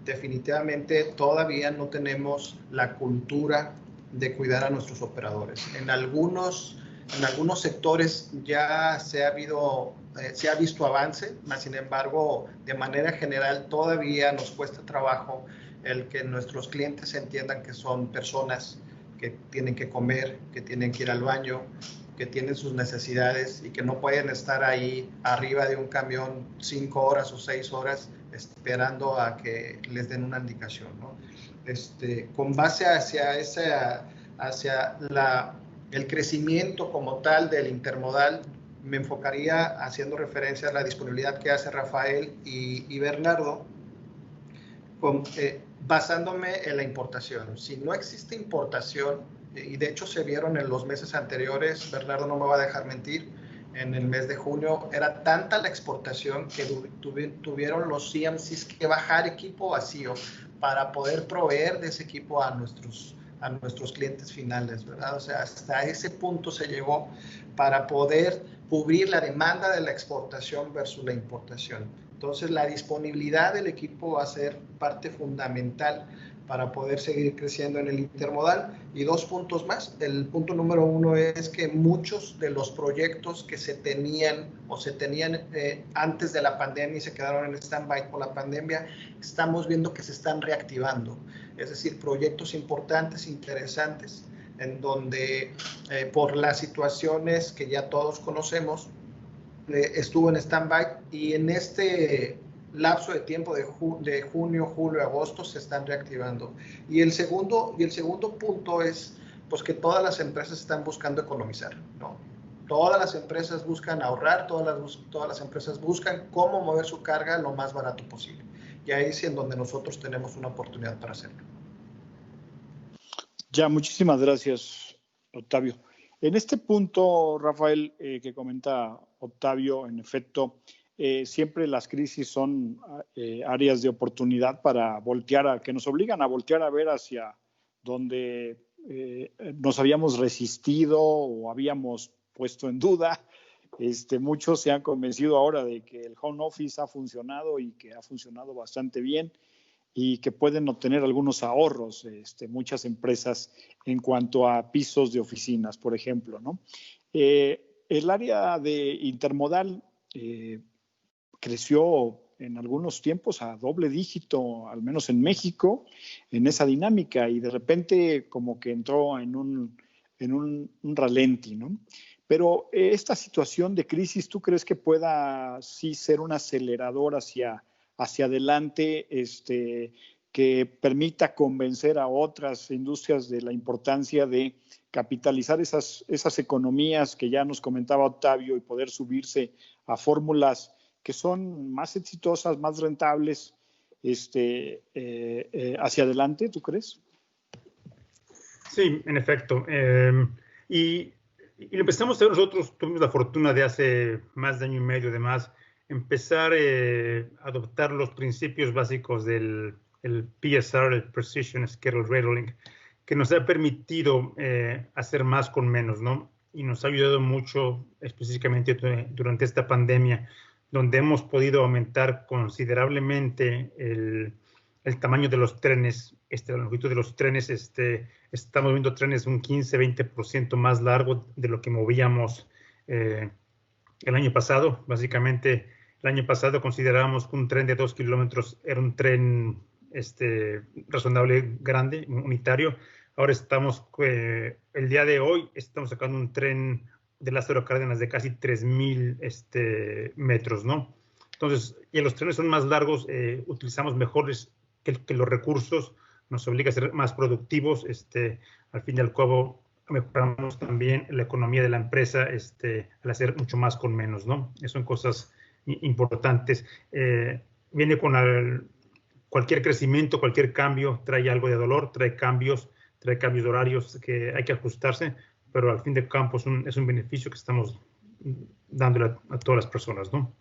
Definitivamente todavía no tenemos la cultura de cuidar a nuestros operadores. En algunos sectores ya se ha visto avance, mas sin embargo, de manera general todavía nos cuesta trabajo el que nuestros clientes entiendan que son personas que tienen que comer, que tienen que ir al baño, que tienen sus necesidades y que no pueden estar ahí arriba de un camión 5 horas o 6 horas esperando a que les den una indicación, ¿no? Con base hacia el crecimiento como tal del intermodal, me enfocaría haciendo referencia a la disponibilidad que hace Rafael y Bernardo, basándome en la importación. Si no existe importación, y de hecho se vieron en los meses anteriores, Bernardo no me va a dejar mentir, en el mes de junio era tanta la exportación que tuvieron los CMCs que bajar equipo vacío para poder proveer de ese equipo a nuestros clientes finales, ¿verdad? O sea, hasta ese punto se llegó para poder cubrir la demanda de la exportación versus la importación. Entonces, la disponibilidad del equipo va a ser parte fundamental para poder seguir creciendo en el intermodal. Y 2 puntos más. El punto número 1 es que muchos de los proyectos que se tenían antes de la pandemia y se quedaron en stand-by por la pandemia, estamos viendo que se están reactivando. Es decir, proyectos importantes, interesantes, en donde por las situaciones que ya todos conocemos, estuvo en stand-by, y en este lapso de tiempo de junio, julio, agosto se están reactivando. Y el segundo punto es pues que todas las empresas están buscando economizar, ¿no? Todas las empresas buscan ahorrar, todas las empresas buscan cómo mover su carga lo más barato posible. Y ahí es en donde nosotros tenemos una oportunidad para hacerlo. Ya, muchísimas gracias, Octavio. En este punto, Rafael, que comenta Octavio, en efecto, siempre las crisis son áreas de oportunidad para voltear, que nos obligan a voltear a ver hacia donde nos habíamos resistido o habíamos puesto en duda. Muchos se han convencido ahora de que el home office ha funcionado y que ha funcionado bastante bien, y que pueden obtener algunos ahorros muchas empresas en cuanto a pisos de oficinas, por ejemplo, ¿no? El área de intermodal creció en algunos tiempos a doble dígito, al menos en México, en esa dinámica, y de repente como que entró en un ralentí, ¿no? Pero esta situación de crisis, ¿tú crees que pueda sí ser un acelerador hacia adelante, que permita convencer a otras industrias de la importancia de capitalizar esas economías que ya nos comentaba Octavio y poder subirse a fórmulas que son más exitosas, más rentables hacia adelante? ¿Tú crees? Sí, en efecto. Y lo empezamos a ver nosotros, tuvimos la fortuna de hace más de año y medio, además, empezar a adoptar los principios básicos del el PSR, el Precision Scheduled Railroading, que nos ha permitido hacer más con menos, ¿no? Y nos ha ayudado mucho, específicamente durante esta pandemia, donde hemos podido aumentar considerablemente el tamaño de los trenes, la longitud de los trenes. Estamos viendo trenes un 15-20% más largo de lo que movíamos el año pasado. Básicamente, el año pasado considerábamos que un tren de 2 kilómetros era un tren razonable, grande, unitario. Ahora el día de hoy, estamos sacando un tren de Lázaro Cárdenas de casi 3,000 metros, ¿no? Entonces, y los trenes son más largos, utilizamos mejores que los recursos, nos obliga a ser más productivos. Al fin y al cabo, mejoramos también la economía de la empresa al hacer mucho más con menos, ¿no? Esas son cosas importantes. Viene con cualquier crecimiento, cualquier cambio, trae algo de dolor, trae cambios de horarios que hay que ajustarse, pero al fin de campo es un beneficio que estamos dándole a todas las personas, ¿no?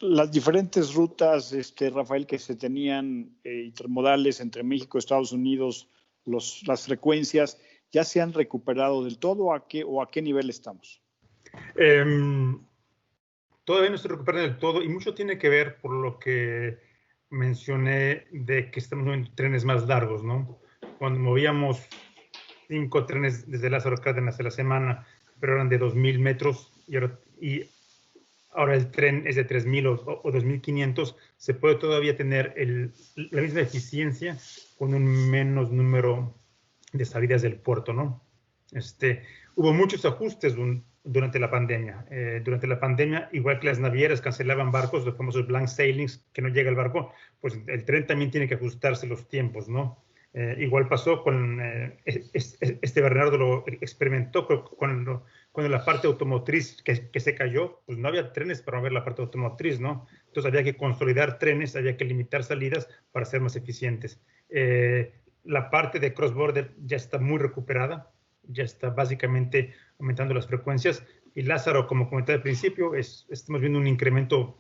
Las diferentes rutas, Rafael, que se tenían intermodales entre México y Estados Unidos, las frecuencias, ¿ya se han recuperado del todo o a qué nivel estamos? Todavía no se recuperan del todo, y mucho tiene que ver por lo que mencioné de que estamos moviendo trenes más largos, ¿no? Cuando movíamos 5 trenes desde Lázaro Cárdenas a la semana, pero eran de 2,000 metros, y ahora el tren es de 3,000 o 2,500, se puede todavía tener la misma eficiencia con un menos número de salidas del puerto, ¿no? Hubo muchos ajustes durante la pandemia. Durante la pandemia, igual que las navieras cancelaban barcos, los famosos blank sailings, que no llega el barco, pues el tren también tiene que ajustarse los tiempos, ¿no? Igual pasó con, Bernardo lo experimentó cuando la parte automotriz que se cayó, pues no había trenes para mover la parte automotriz, ¿no? Entonces había que consolidar trenes, había que limitar salidas para ser más eficientes. La parte de cross-border ya está muy recuperada, ya está básicamente aumentando las frecuencias, y Lázaro, como comenté al principio, estamos viendo un incremento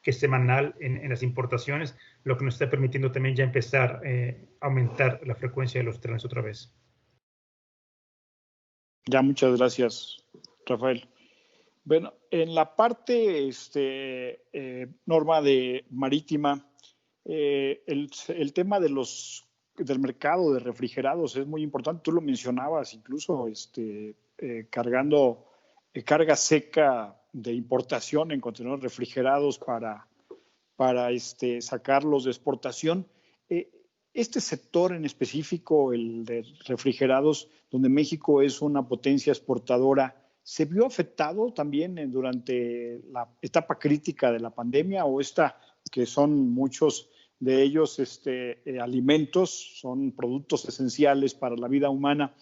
que es semanal en las importaciones, lo que nos está permitiendo también ya empezar a aumentar la frecuencia de los trenes otra vez. Ya, muchas gracias, Rafael. Bueno, en la parte norma de marítima, el tema del mercado de refrigerados es muy importante. Tú lo mencionabas, incluso cargando carga seca de importación en contenedores refrigerados para sacarlos de exportación. Este sector en específico, el de refrigerados, donde México es una potencia exportadora, ¿se vio afectado también durante la etapa crítica de la pandemia, o que son muchos de ellos alimentos, son productos esenciales para la vida humana,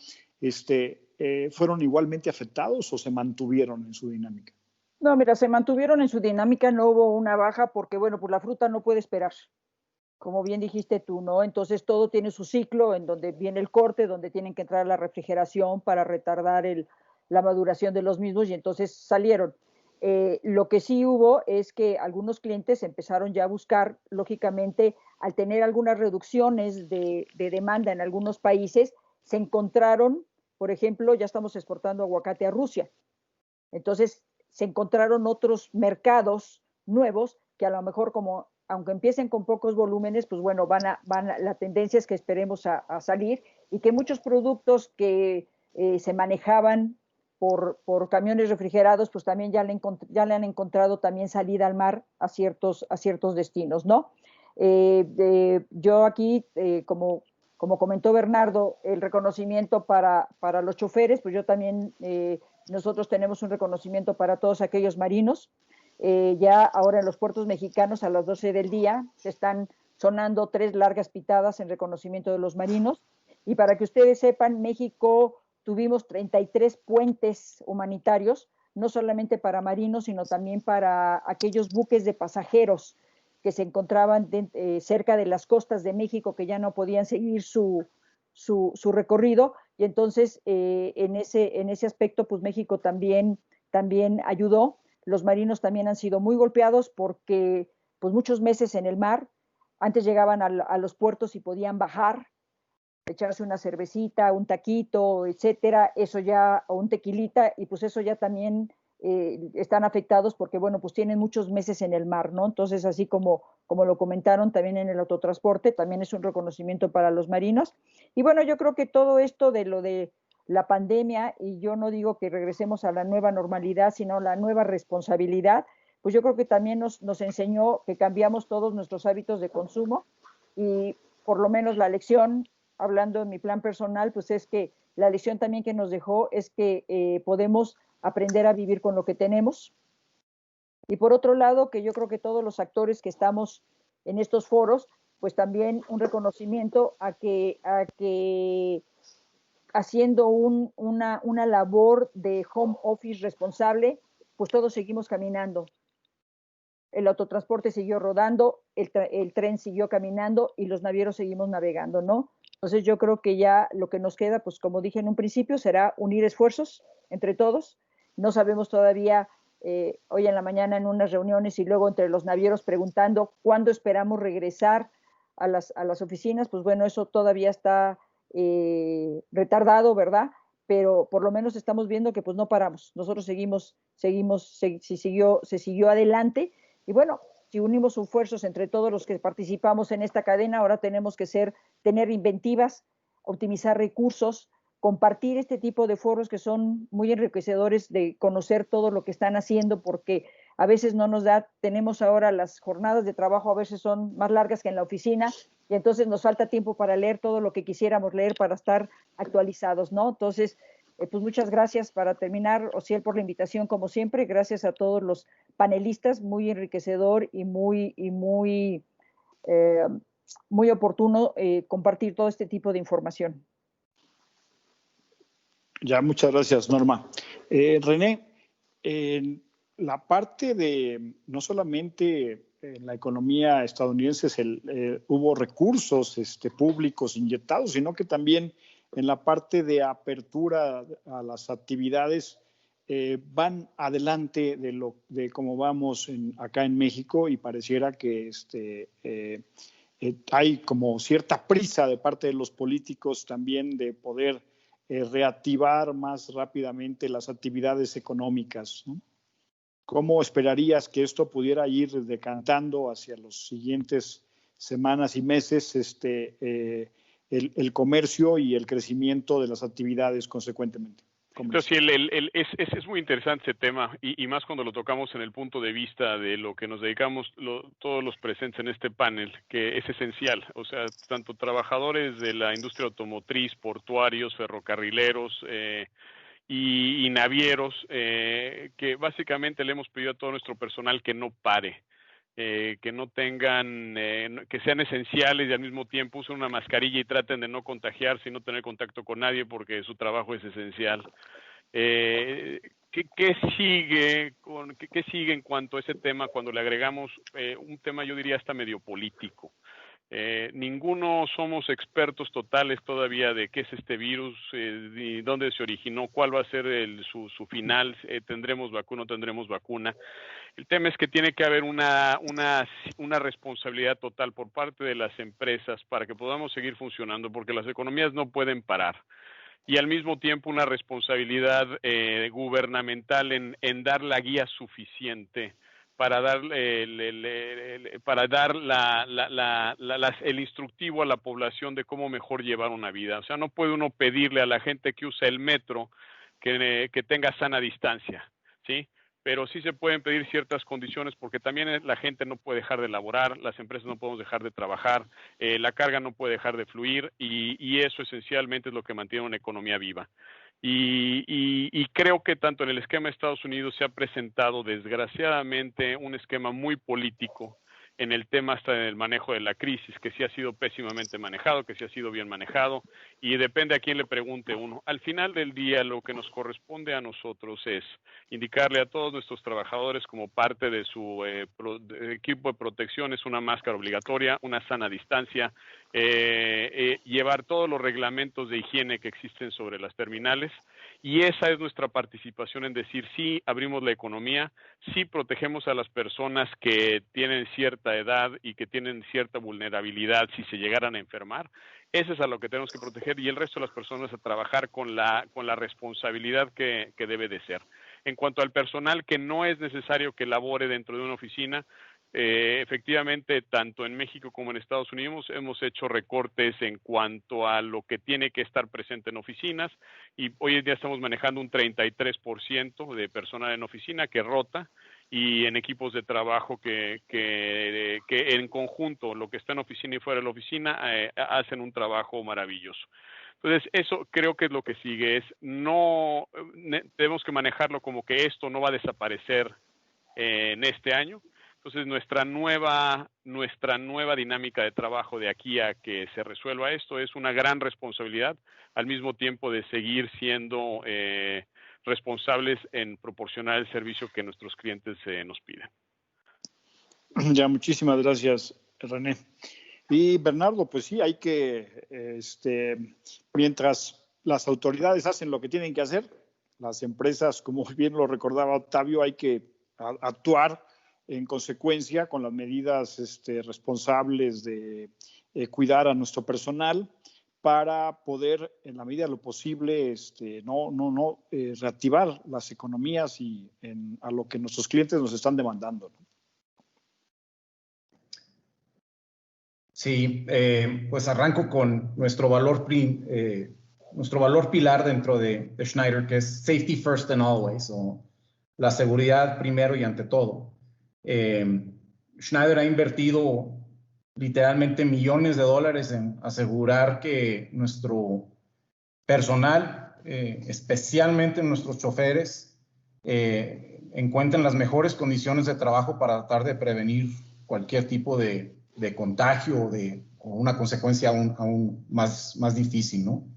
fueron igualmente afectados o se mantuvieron en su dinámica? No, mira, se mantuvieron en su dinámica, no hubo una baja porque, bueno, pues la fruta no puede esperar, como bien dijiste tú, ¿no? Entonces todo tiene su ciclo, en donde viene el corte, donde tienen que entrar a la refrigeración para retardar la maduración de los mismos, y entonces salieron. Lo que sí hubo es que algunos clientes empezaron ya a buscar, lógicamente, al tener algunas reducciones de demanda en algunos países, se encontraron, por ejemplo, ya estamos exportando aguacate a Rusia. Entonces, se encontraron otros mercados nuevos que a lo mejor, aunque empiecen con pocos volúmenes, pues bueno, la tendencia es que esperemos a salir, y que muchos productos que se manejaban por camiones refrigerados, pues también ya le han encontrado también salida al mar a ciertos destinos, ¿no? Yo aquí, como comentó Bernardo, el reconocimiento para los choferes, pues yo también, nosotros tenemos un reconocimiento para todos aquellos marinos. Ya ahora en los puertos mexicanos a las 12 del día se están sonando 3 largas pitadas en reconocimiento de los marinos. Y para que ustedes sepan, México tuvimos 33 puentes humanitarios, no solamente para marinos, sino también para aquellos buques de pasajeros que se encontraban cerca de las costas de México, que ya no podían seguir su recorrido, y entonces en ese aspecto pues México también ayudó. Los marinos también han sido muy golpeados porque pues muchos meses en el mar, antes llegaban a los puertos y podían bajar, echarse una cervecita, un taquito, etcétera, eso ya, o un tequilita, y pues eso ya también están afectados porque, bueno, pues tienen muchos meses en el mar, ¿no? Entonces, así como lo comentaron también en el autotransporte, también es un reconocimiento para los marinos. Y bueno, yo creo que todo esto de lo de la pandemia, y yo no digo que regresemos a la nueva normalidad, sino la nueva responsabilidad, pues yo creo que también nos enseñó que cambiamos todos nuestros hábitos de consumo, y por lo menos la lección, hablando de mi plan personal, pues es que la lección también que nos dejó es que podemos aprender a vivir con lo que tenemos. Y por otro lado, que yo creo que todos los actores que estamos en estos foros, pues también un reconocimiento a que haciendo una labor de home office responsable, pues todos seguimos caminando. El autotransporte siguió rodando, el tren siguió caminando y los navieros seguimos navegando, ¿no? Entonces yo creo que ya lo que nos queda, pues como dije en un principio, será unir esfuerzos entre todos. No sabemos todavía, hoy en la mañana en unas reuniones y luego entre los navieros preguntando cuándo esperamos regresar a las oficinas, pues bueno, eso todavía está retardado, ¿verdad? Pero por lo menos estamos viendo que pues no paramos. Nosotros se siguió adelante. Y bueno, si unimos esfuerzos entre todos los que participamos en esta cadena, ahora tenemos que tener inventivas, optimizar recursos, compartir este tipo de foros que son muy enriquecedores de conocer todo lo que están haciendo, porque a veces no nos da, tenemos ahora las jornadas de trabajo, a veces son más largas que en la oficina, y entonces nos falta tiempo para leer todo lo que quisiéramos leer para estar actualizados, ¿no? Entonces, pues muchas gracias para terminar, Osiel, por la invitación, como siempre. Gracias a todos los panelistas, muy enriquecedor y muy oportuno compartir todo este tipo de información. Ya, muchas gracias, Norma. René, la parte de no solamente en la economía estadounidense hubo recursos públicos inyectados, sino que también en la parte de apertura a las actividades van adelante de cómo vamos acá en México, y pareciera que hay como cierta prisa de parte de los políticos también de poder reactivar más rápidamente las actividades económicas, ¿no? ¿Cómo esperarías que esto pudiera ir decantando hacia los siguientes semanas y meses el comercio y el crecimiento de las actividades consecuentemente? Entonces, sí, es muy interesante ese tema, y más cuando lo tocamos en el punto de vista de lo que nos dedicamos todos los presentes en este panel, que es esencial. O sea, tanto trabajadores de la industria automotriz, portuarios, ferrocarrileros y navieros, que básicamente le hemos pedido a todo nuestro personal que no pare. Que no tengan, que sean esenciales y al mismo tiempo usen una mascarilla y traten de no contagiarse y no tener contacto con nadie porque su trabajo es esencial. ¿Qué sigue en cuanto a ese tema cuando le agregamos un tema, yo diría, hasta medio político? Ninguno somos expertos totales todavía de qué es este virus, y dónde se originó, cuál va a ser su final, tendremos vacuna o no tendremos vacuna. El tema es que tiene que haber una responsabilidad total por parte de las empresas para que podamos seguir funcionando, porque las economías no pueden parar. Y al mismo tiempo una responsabilidad gubernamental en dar la guía suficiente para dar el instructivo a la población de cómo mejor llevar una vida. O sea, no puede uno pedirle a la gente que usa el metro que tenga sana distancia, ¿sí? Pero sí se pueden pedir ciertas condiciones, porque también la gente no puede dejar de laborar, las empresas no podemos dejar de trabajar, la carga no puede dejar de fluir, y eso esencialmente es lo que mantiene una economía viva. Y creo que tanto en el esquema de Estados Unidos se ha presentado desgraciadamente un esquema muy político en el tema hasta en el manejo de la crisis, que sí ha sido pésimamente manejado, que sí ha sido bien manejado, y depende a quién le pregunte uno. Al final del día, lo que nos corresponde a nosotros es indicarle a todos nuestros trabajadores como parte de su equipo de protección, es una máscara obligatoria, una sana distancia, llevar todos los reglamentos de higiene que existen sobre las terminales, y esa es nuestra participación en decir, sí, abrimos la economía, sí protegemos a las personas que tienen cierta edad y que tienen cierta vulnerabilidad si se llegaran a enfermar. Eso es a lo que tenemos que proteger, y el resto de las personas a trabajar con la responsabilidad que debe de ser. En cuanto al personal que no es necesario que labore dentro de una oficina, efectivamente, tanto en México como en Estados Unidos hemos hecho recortes en cuanto a lo que tiene que estar presente en oficinas, y hoy en día estamos manejando un 33% de personal en oficina que rota, y en equipos de trabajo que en conjunto, lo que está en oficina y fuera de la oficina, hacen un trabajo maravilloso. Entonces, eso creo que es lo que sigue, no tenemos que manejarlo como que esto no va a desaparecer en este año. Entonces, nuestra nueva dinámica de trabajo de aquí a que se resuelva esto es una gran responsabilidad, al mismo tiempo de seguir siendo responsables en proporcionar el servicio que nuestros clientes nos piden. Ya, muchísimas gracias, René. Y Bernardo, pues sí, hay que, mientras las autoridades hacen lo que tienen que hacer, las empresas, como bien lo recordaba Octavio, hay que actuar en consecuencia con las medidas responsables de cuidar a nuestro personal para poder, en la medida de lo posible, reactivar las economías y a lo que nuestros clientes nos están demandando, ¿no? Sí, pues arranco con nuestro valor pilar dentro de Schneider, que es safety first and always, o la seguridad primero y ante todo. Schneider ha invertido literalmente millones de dólares en asegurar que nuestro personal, especialmente nuestros choferes, encuentren las mejores condiciones de trabajo para tratar de prevenir cualquier tipo de contagio o una consecuencia aún más difícil, ¿no?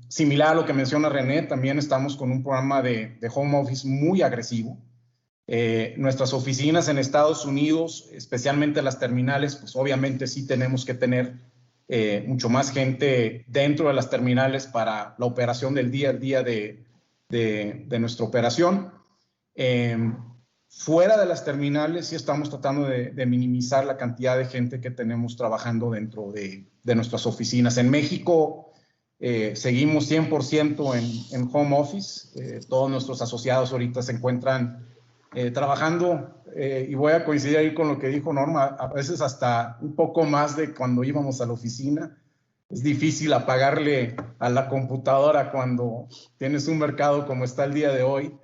Similar a lo que menciona René, también estamos con un programa de home office muy agresivo. Nuestras oficinas en Estados Unidos, especialmente las terminales, pues obviamente sí tenemos que tener mucho más gente dentro de las terminales para la operación del día a día de nuestra operación. Fuera de las terminales sí estamos tratando de minimizar la cantidad de gente que tenemos trabajando dentro de nuestras oficinas. En México seguimos 100% en home office. Todos nuestros asociados ahorita se encuentran trabajando, y voy a coincidir ahí con lo que dijo Norma, a veces hasta un poco más de cuando íbamos a la oficina. Es difícil apagarle a la computadora cuando tienes un mercado como está el día de hoy.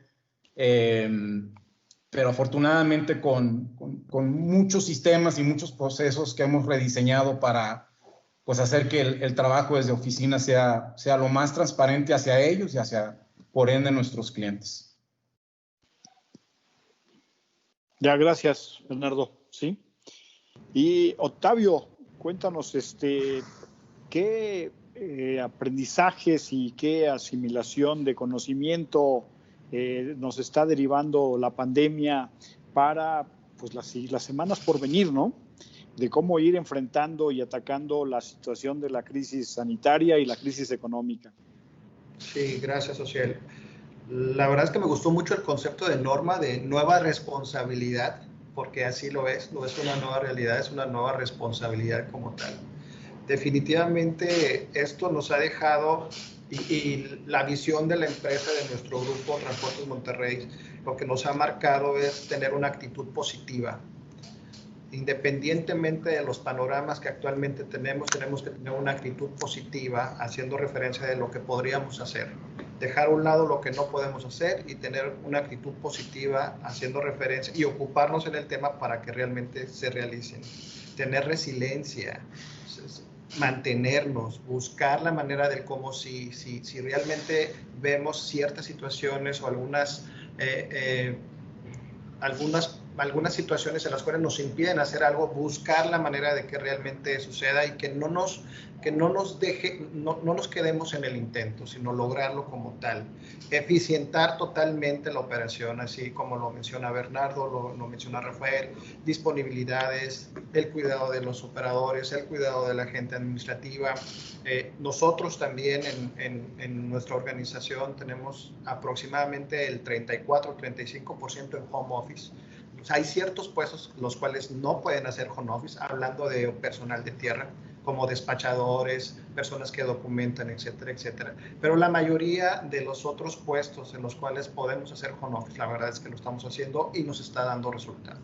Pero afortunadamente con muchos sistemas y muchos procesos que hemos rediseñado para pues, hacer que el trabajo desde oficina sea lo más transparente hacia ellos y hacia, por ende, nuestros clientes. Ya, gracias, Bernardo. Sí. Y Octavio, cuéntanos, ¿qué aprendizajes y qué asimilación de conocimiento nos está derivando la pandemia para pues, las semanas por venir, ¿no? De cómo ir enfrentando y atacando la situación de la crisis sanitaria y la crisis económica. Sí, gracias, Ociel. La verdad es que me gustó mucho el concepto de Norma de nueva responsabilidad, porque así lo es, no es una nueva realidad, es una nueva responsabilidad como tal. Definitivamente esto nos ha dejado, y la visión de la empresa, de nuestro grupo Transportes Monterrey, lo que nos ha marcado es tener una actitud positiva. Independientemente de los panoramas que actualmente tenemos que tener una actitud positiva, haciendo referencia de lo que podríamos hacer. Dejar a un lado lo que no podemos hacer y tener una actitud positiva, haciendo referencia y ocuparnos en el tema para que realmente se realicen. Tener resiliencia, mantenernos, buscar la manera de cómo si realmente vemos ciertas situaciones o algunas algunas situaciones en las cuales nos impiden hacer algo, buscar la manera de que realmente suceda y que no nos quedemos en el intento, sino lograrlo como tal. Eficientar totalmente la operación, así como lo menciona Bernardo, lo menciona Rafael, disponibilidades, el cuidado de los operadores, el cuidado de la gente administrativa. Nosotros también en nuestra organización tenemos aproximadamente el 34-35% en home office. O sea, hay ciertos puestos los cuales no pueden hacer home office, hablando de personal de tierra, como despachadores, personas que documentan, etcétera, etcétera. Pero la mayoría de los otros puestos en los cuales podemos hacer home office, la verdad es que lo estamos haciendo y nos está dando resultado.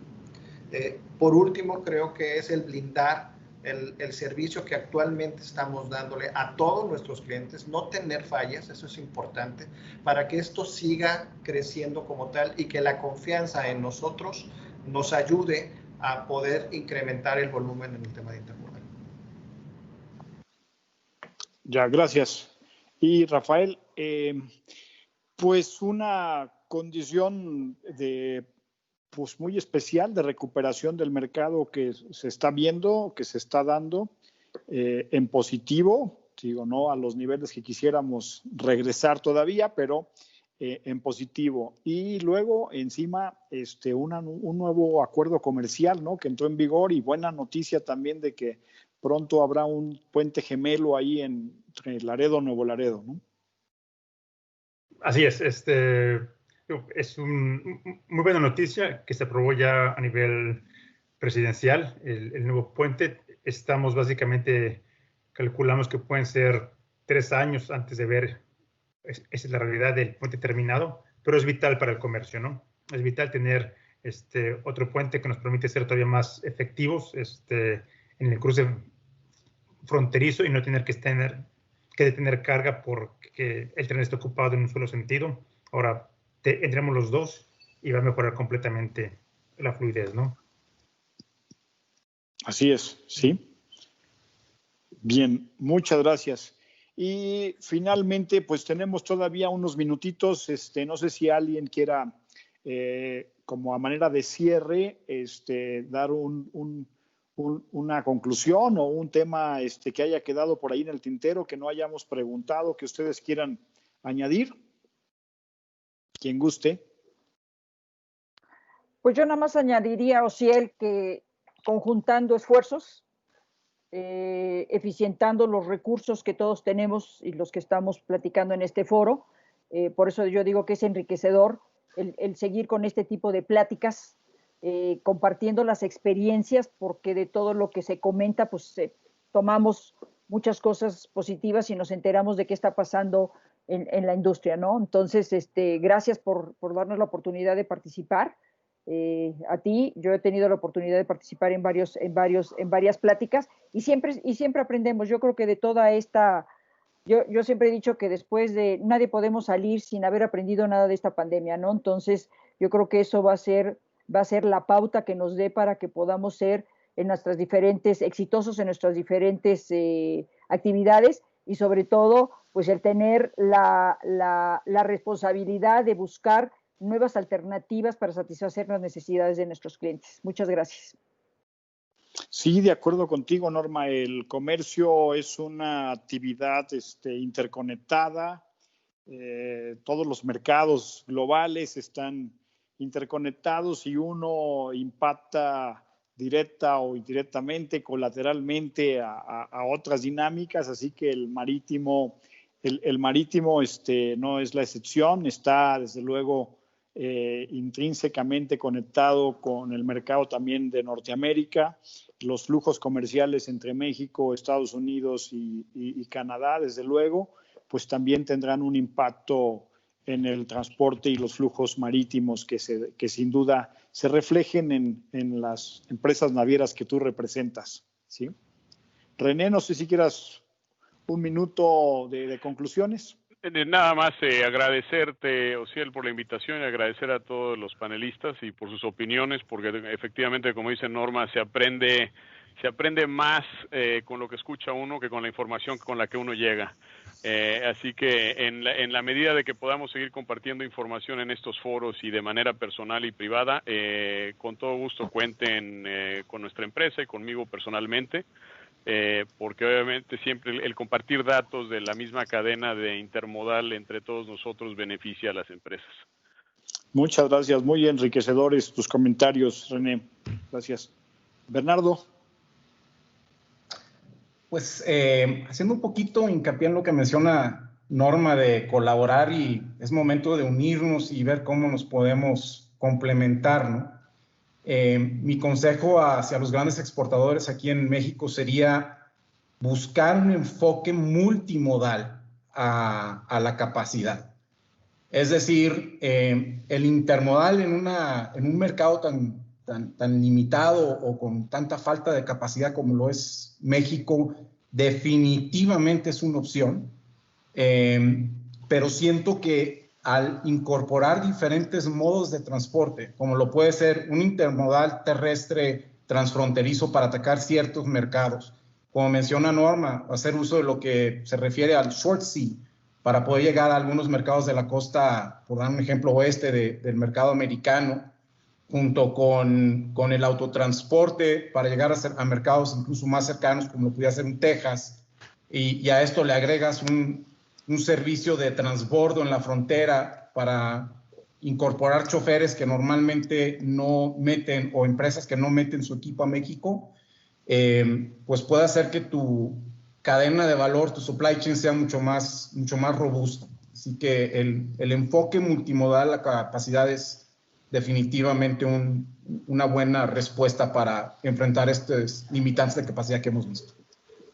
Por último, creo que es el blindar el servicio que actualmente estamos dándole a todos nuestros clientes, no tener fallas, eso es importante, para que esto siga creciendo como tal y que la confianza en nosotros nos ayude a poder incrementar el volumen en el tema de intermodal. Ya, gracias. Y Rafael, pues una condición pues muy especial de recuperación del mercado que se está viendo, que se está dando en positivo, digo, no a los niveles que quisiéramos regresar todavía, pero en positivo. Y luego encima un nuevo acuerdo comercial, ¿no?, que entró en vigor, y buena noticia también de que pronto habrá un puente gemelo ahí entre Laredo, Nuevo Laredo, ¿no? Así es, es muy buena noticia que se aprobó ya a nivel presidencial el nuevo puente. Estamos básicamente, calculamos que pueden ser 3 años antes de ver, esa es la realidad del puente terminado, pero es vital para el comercio, ¿no? Es vital tener otro puente que nos permite ser todavía más efectivos en el cruce fronterizo y no tener que detener carga porque el tren está ocupado en un solo sentido. Ahora entremos los dos y va a mejorar completamente la fluidez, ¿no? Así es, sí. Bien, muchas gracias. Y finalmente, pues tenemos todavía unos minutitos. No sé si alguien quiera, como a manera de cierre, dar una conclusión o un tema que haya quedado por ahí en el tintero, que no hayamos preguntado, que ustedes quieran añadir. Quien guste. Pues yo nada más añadiría, Osiel, que conjuntando esfuerzos, eficientando los recursos que todos tenemos y los que estamos platicando en este foro, por eso yo digo que es enriquecedor el seguir con este tipo de pláticas, compartiendo las experiencias, porque de todo lo que se comenta, pues tomamos muchas cosas positivas y nos enteramos de qué está pasando en la industria, ¿no? Entonces, gracias por darnos la oportunidad de participar. A ti, yo he tenido la oportunidad de participar en varias pláticas y siempre aprendemos. Yo creo que de toda esta, yo siempre he dicho que después de nadie podemos salir sin haber aprendido nada de esta pandemia, ¿no? Entonces, yo creo que eso va a ser la pauta que nos dé para que podamos ser exitosos en nuestras diferentes actividades, y sobre todo, pues el tener la responsabilidad de buscar nuevas alternativas para satisfacer las necesidades de nuestros clientes. Muchas gracias. Sí, de acuerdo contigo, Norma. El comercio es una actividad interconectada. Todos los mercados globales están interconectados y uno impacta directa o indirectamente, colateralmente a otras dinámicas, así que el marítimo no es la excepción. Está desde luego intrínsecamente conectado con el mercado también de Norteamérica. Los flujos comerciales entre México, Estados Unidos y Canadá, desde luego, pues también tendrán un impacto en el transporte y los flujos marítimos que sin duda se reflejen en las empresas navieras que tú representas, ¿sí? René, no sé si quieras un minuto de conclusiones. Nada más agradecerte, Osiel, por la invitación, y agradecer a todos los panelistas y por sus opiniones, porque efectivamente, como dice Norma, se aprende más con lo que escucha uno que con la información con la que uno llega. Así que en la medida de que podamos seguir compartiendo información en estos foros y de manera personal y privada, con todo gusto cuenten con nuestra empresa y conmigo personalmente, porque obviamente siempre el compartir datos de la misma cadena de intermodal entre todos nosotros beneficia a las empresas. Muchas gracias, muy enriquecedores tus comentarios, René. Gracias. Bernardo. Pues haciendo un poquito hincapié en lo que menciona Norma de colaborar, y es momento de unirnos y ver cómo nos podemos complementar, ¿no? Mi consejo hacia los grandes exportadores aquí en México sería buscar un enfoque multimodal a la capacidad. Es decir, el intermodal en un mercado tan limitado o con tanta falta de capacidad como lo es México, definitivamente es una opción, pero siento que al incorporar diferentes modos de transporte, como lo puede ser un intermodal terrestre transfronterizo para atacar ciertos mercados, como menciona Norma, hacer uso de lo que se refiere al short sea, para poder llegar a algunos mercados de la costa, por dar un ejemplo oeste del mercado americano, junto con el autotransporte para llegar a mercados incluso más cercanos, como lo pudiera ser un Texas, y a esto le agregas un servicio de transbordo en la frontera para incorporar choferes que normalmente no meten, o empresas que no meten su equipo a México, pues puede hacer que tu cadena de valor, tu supply chain sea mucho más robusta. Así que el enfoque multimodal, la capacidad es definitivamente una buena respuesta para enfrentar estos limitantes de capacidad que hemos visto.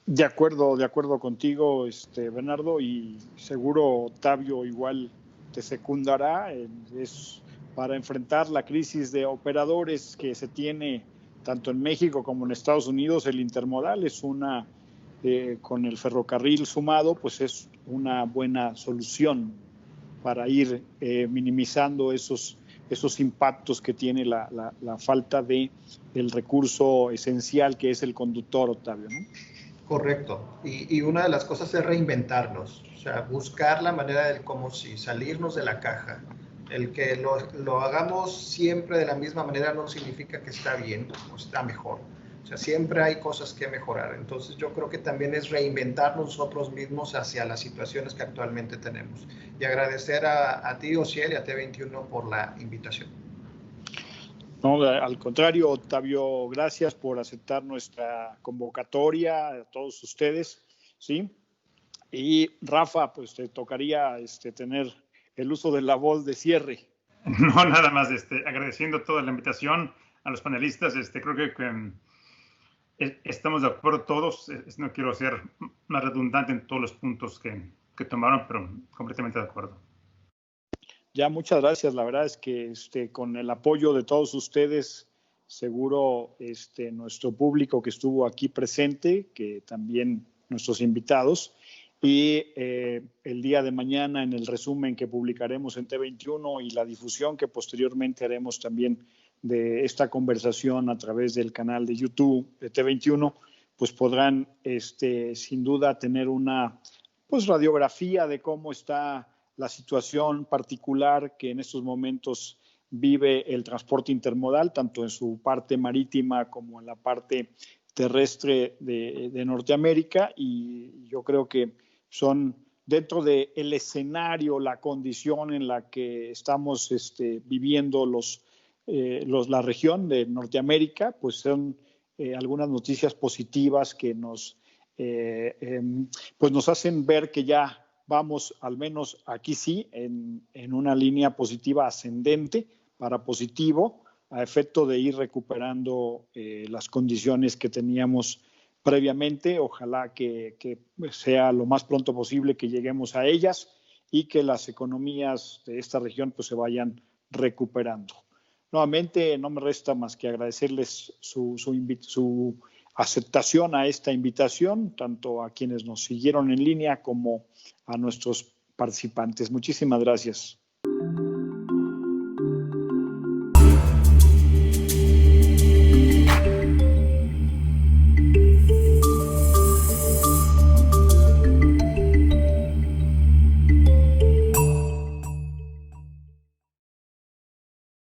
De acuerdo contigo, Bernardo, y seguro Octavio igual te secundará. Es para enfrentar la crisis de operadores que se tiene tanto en México como en Estados Unidos. El intermodal es con el ferrocarril sumado, pues es una buena solución para ir minimizando esos impactos que tiene la falta del recurso esencial que es el conductor, Octavio, ¿no? Correcto. Y una de las cosas es reinventarnos, o sea, buscar la manera de cómo si salirnos de la caja. El que lo hagamos siempre de la misma manera no significa que está bien o está mejor. O sea, siempre hay cosas que mejorar. Entonces yo creo que también es reinventar nosotros mismos hacia las situaciones que actualmente tenemos. Y agradecer a ti, Ociel, y a T21 por la invitación. No, al contrario, Octavio, gracias por aceptar nuestra convocatoria, a todos ustedes, ¿sí? Y Rafa, pues te tocaría tener el uso de la voz de cierre. No, nada más, agradeciendo toda la invitación a los panelistas. Creo que estamos de acuerdo todos. No quiero ser más redundante en todos los puntos que tomaron, pero completamente de acuerdo. Ya, muchas gracias. La verdad es que con el apoyo de todos ustedes, seguro nuestro público que estuvo aquí presente, que también nuestros invitados, y el día de mañana en el resumen que publicaremos en T21 y la difusión que posteriormente haremos también de esta conversación a través del canal de YouTube de T21, pues podrán sin duda tener una radiografía de cómo está la situación particular que en estos momentos vive el transporte intermodal, tanto en su parte marítima como en la parte terrestre de Norteamérica, y yo creo que son dentro del escenario, la condición en la que estamos viviendo la región de Norteamérica, pues son algunas noticias positivas que nos hacen ver que ya vamos, al menos aquí sí, en una línea positiva ascendente para positivo, a efecto de ir recuperando las condiciones que teníamos previamente. Ojalá que sea lo más pronto posible que lleguemos a ellas y que las economías de esta región pues se vayan recuperando. Nuevamente, no me resta más que agradecerles su aceptación a esta invitación, tanto a quienes nos siguieron en línea como a nuestros participantes. Muchísimas gracias.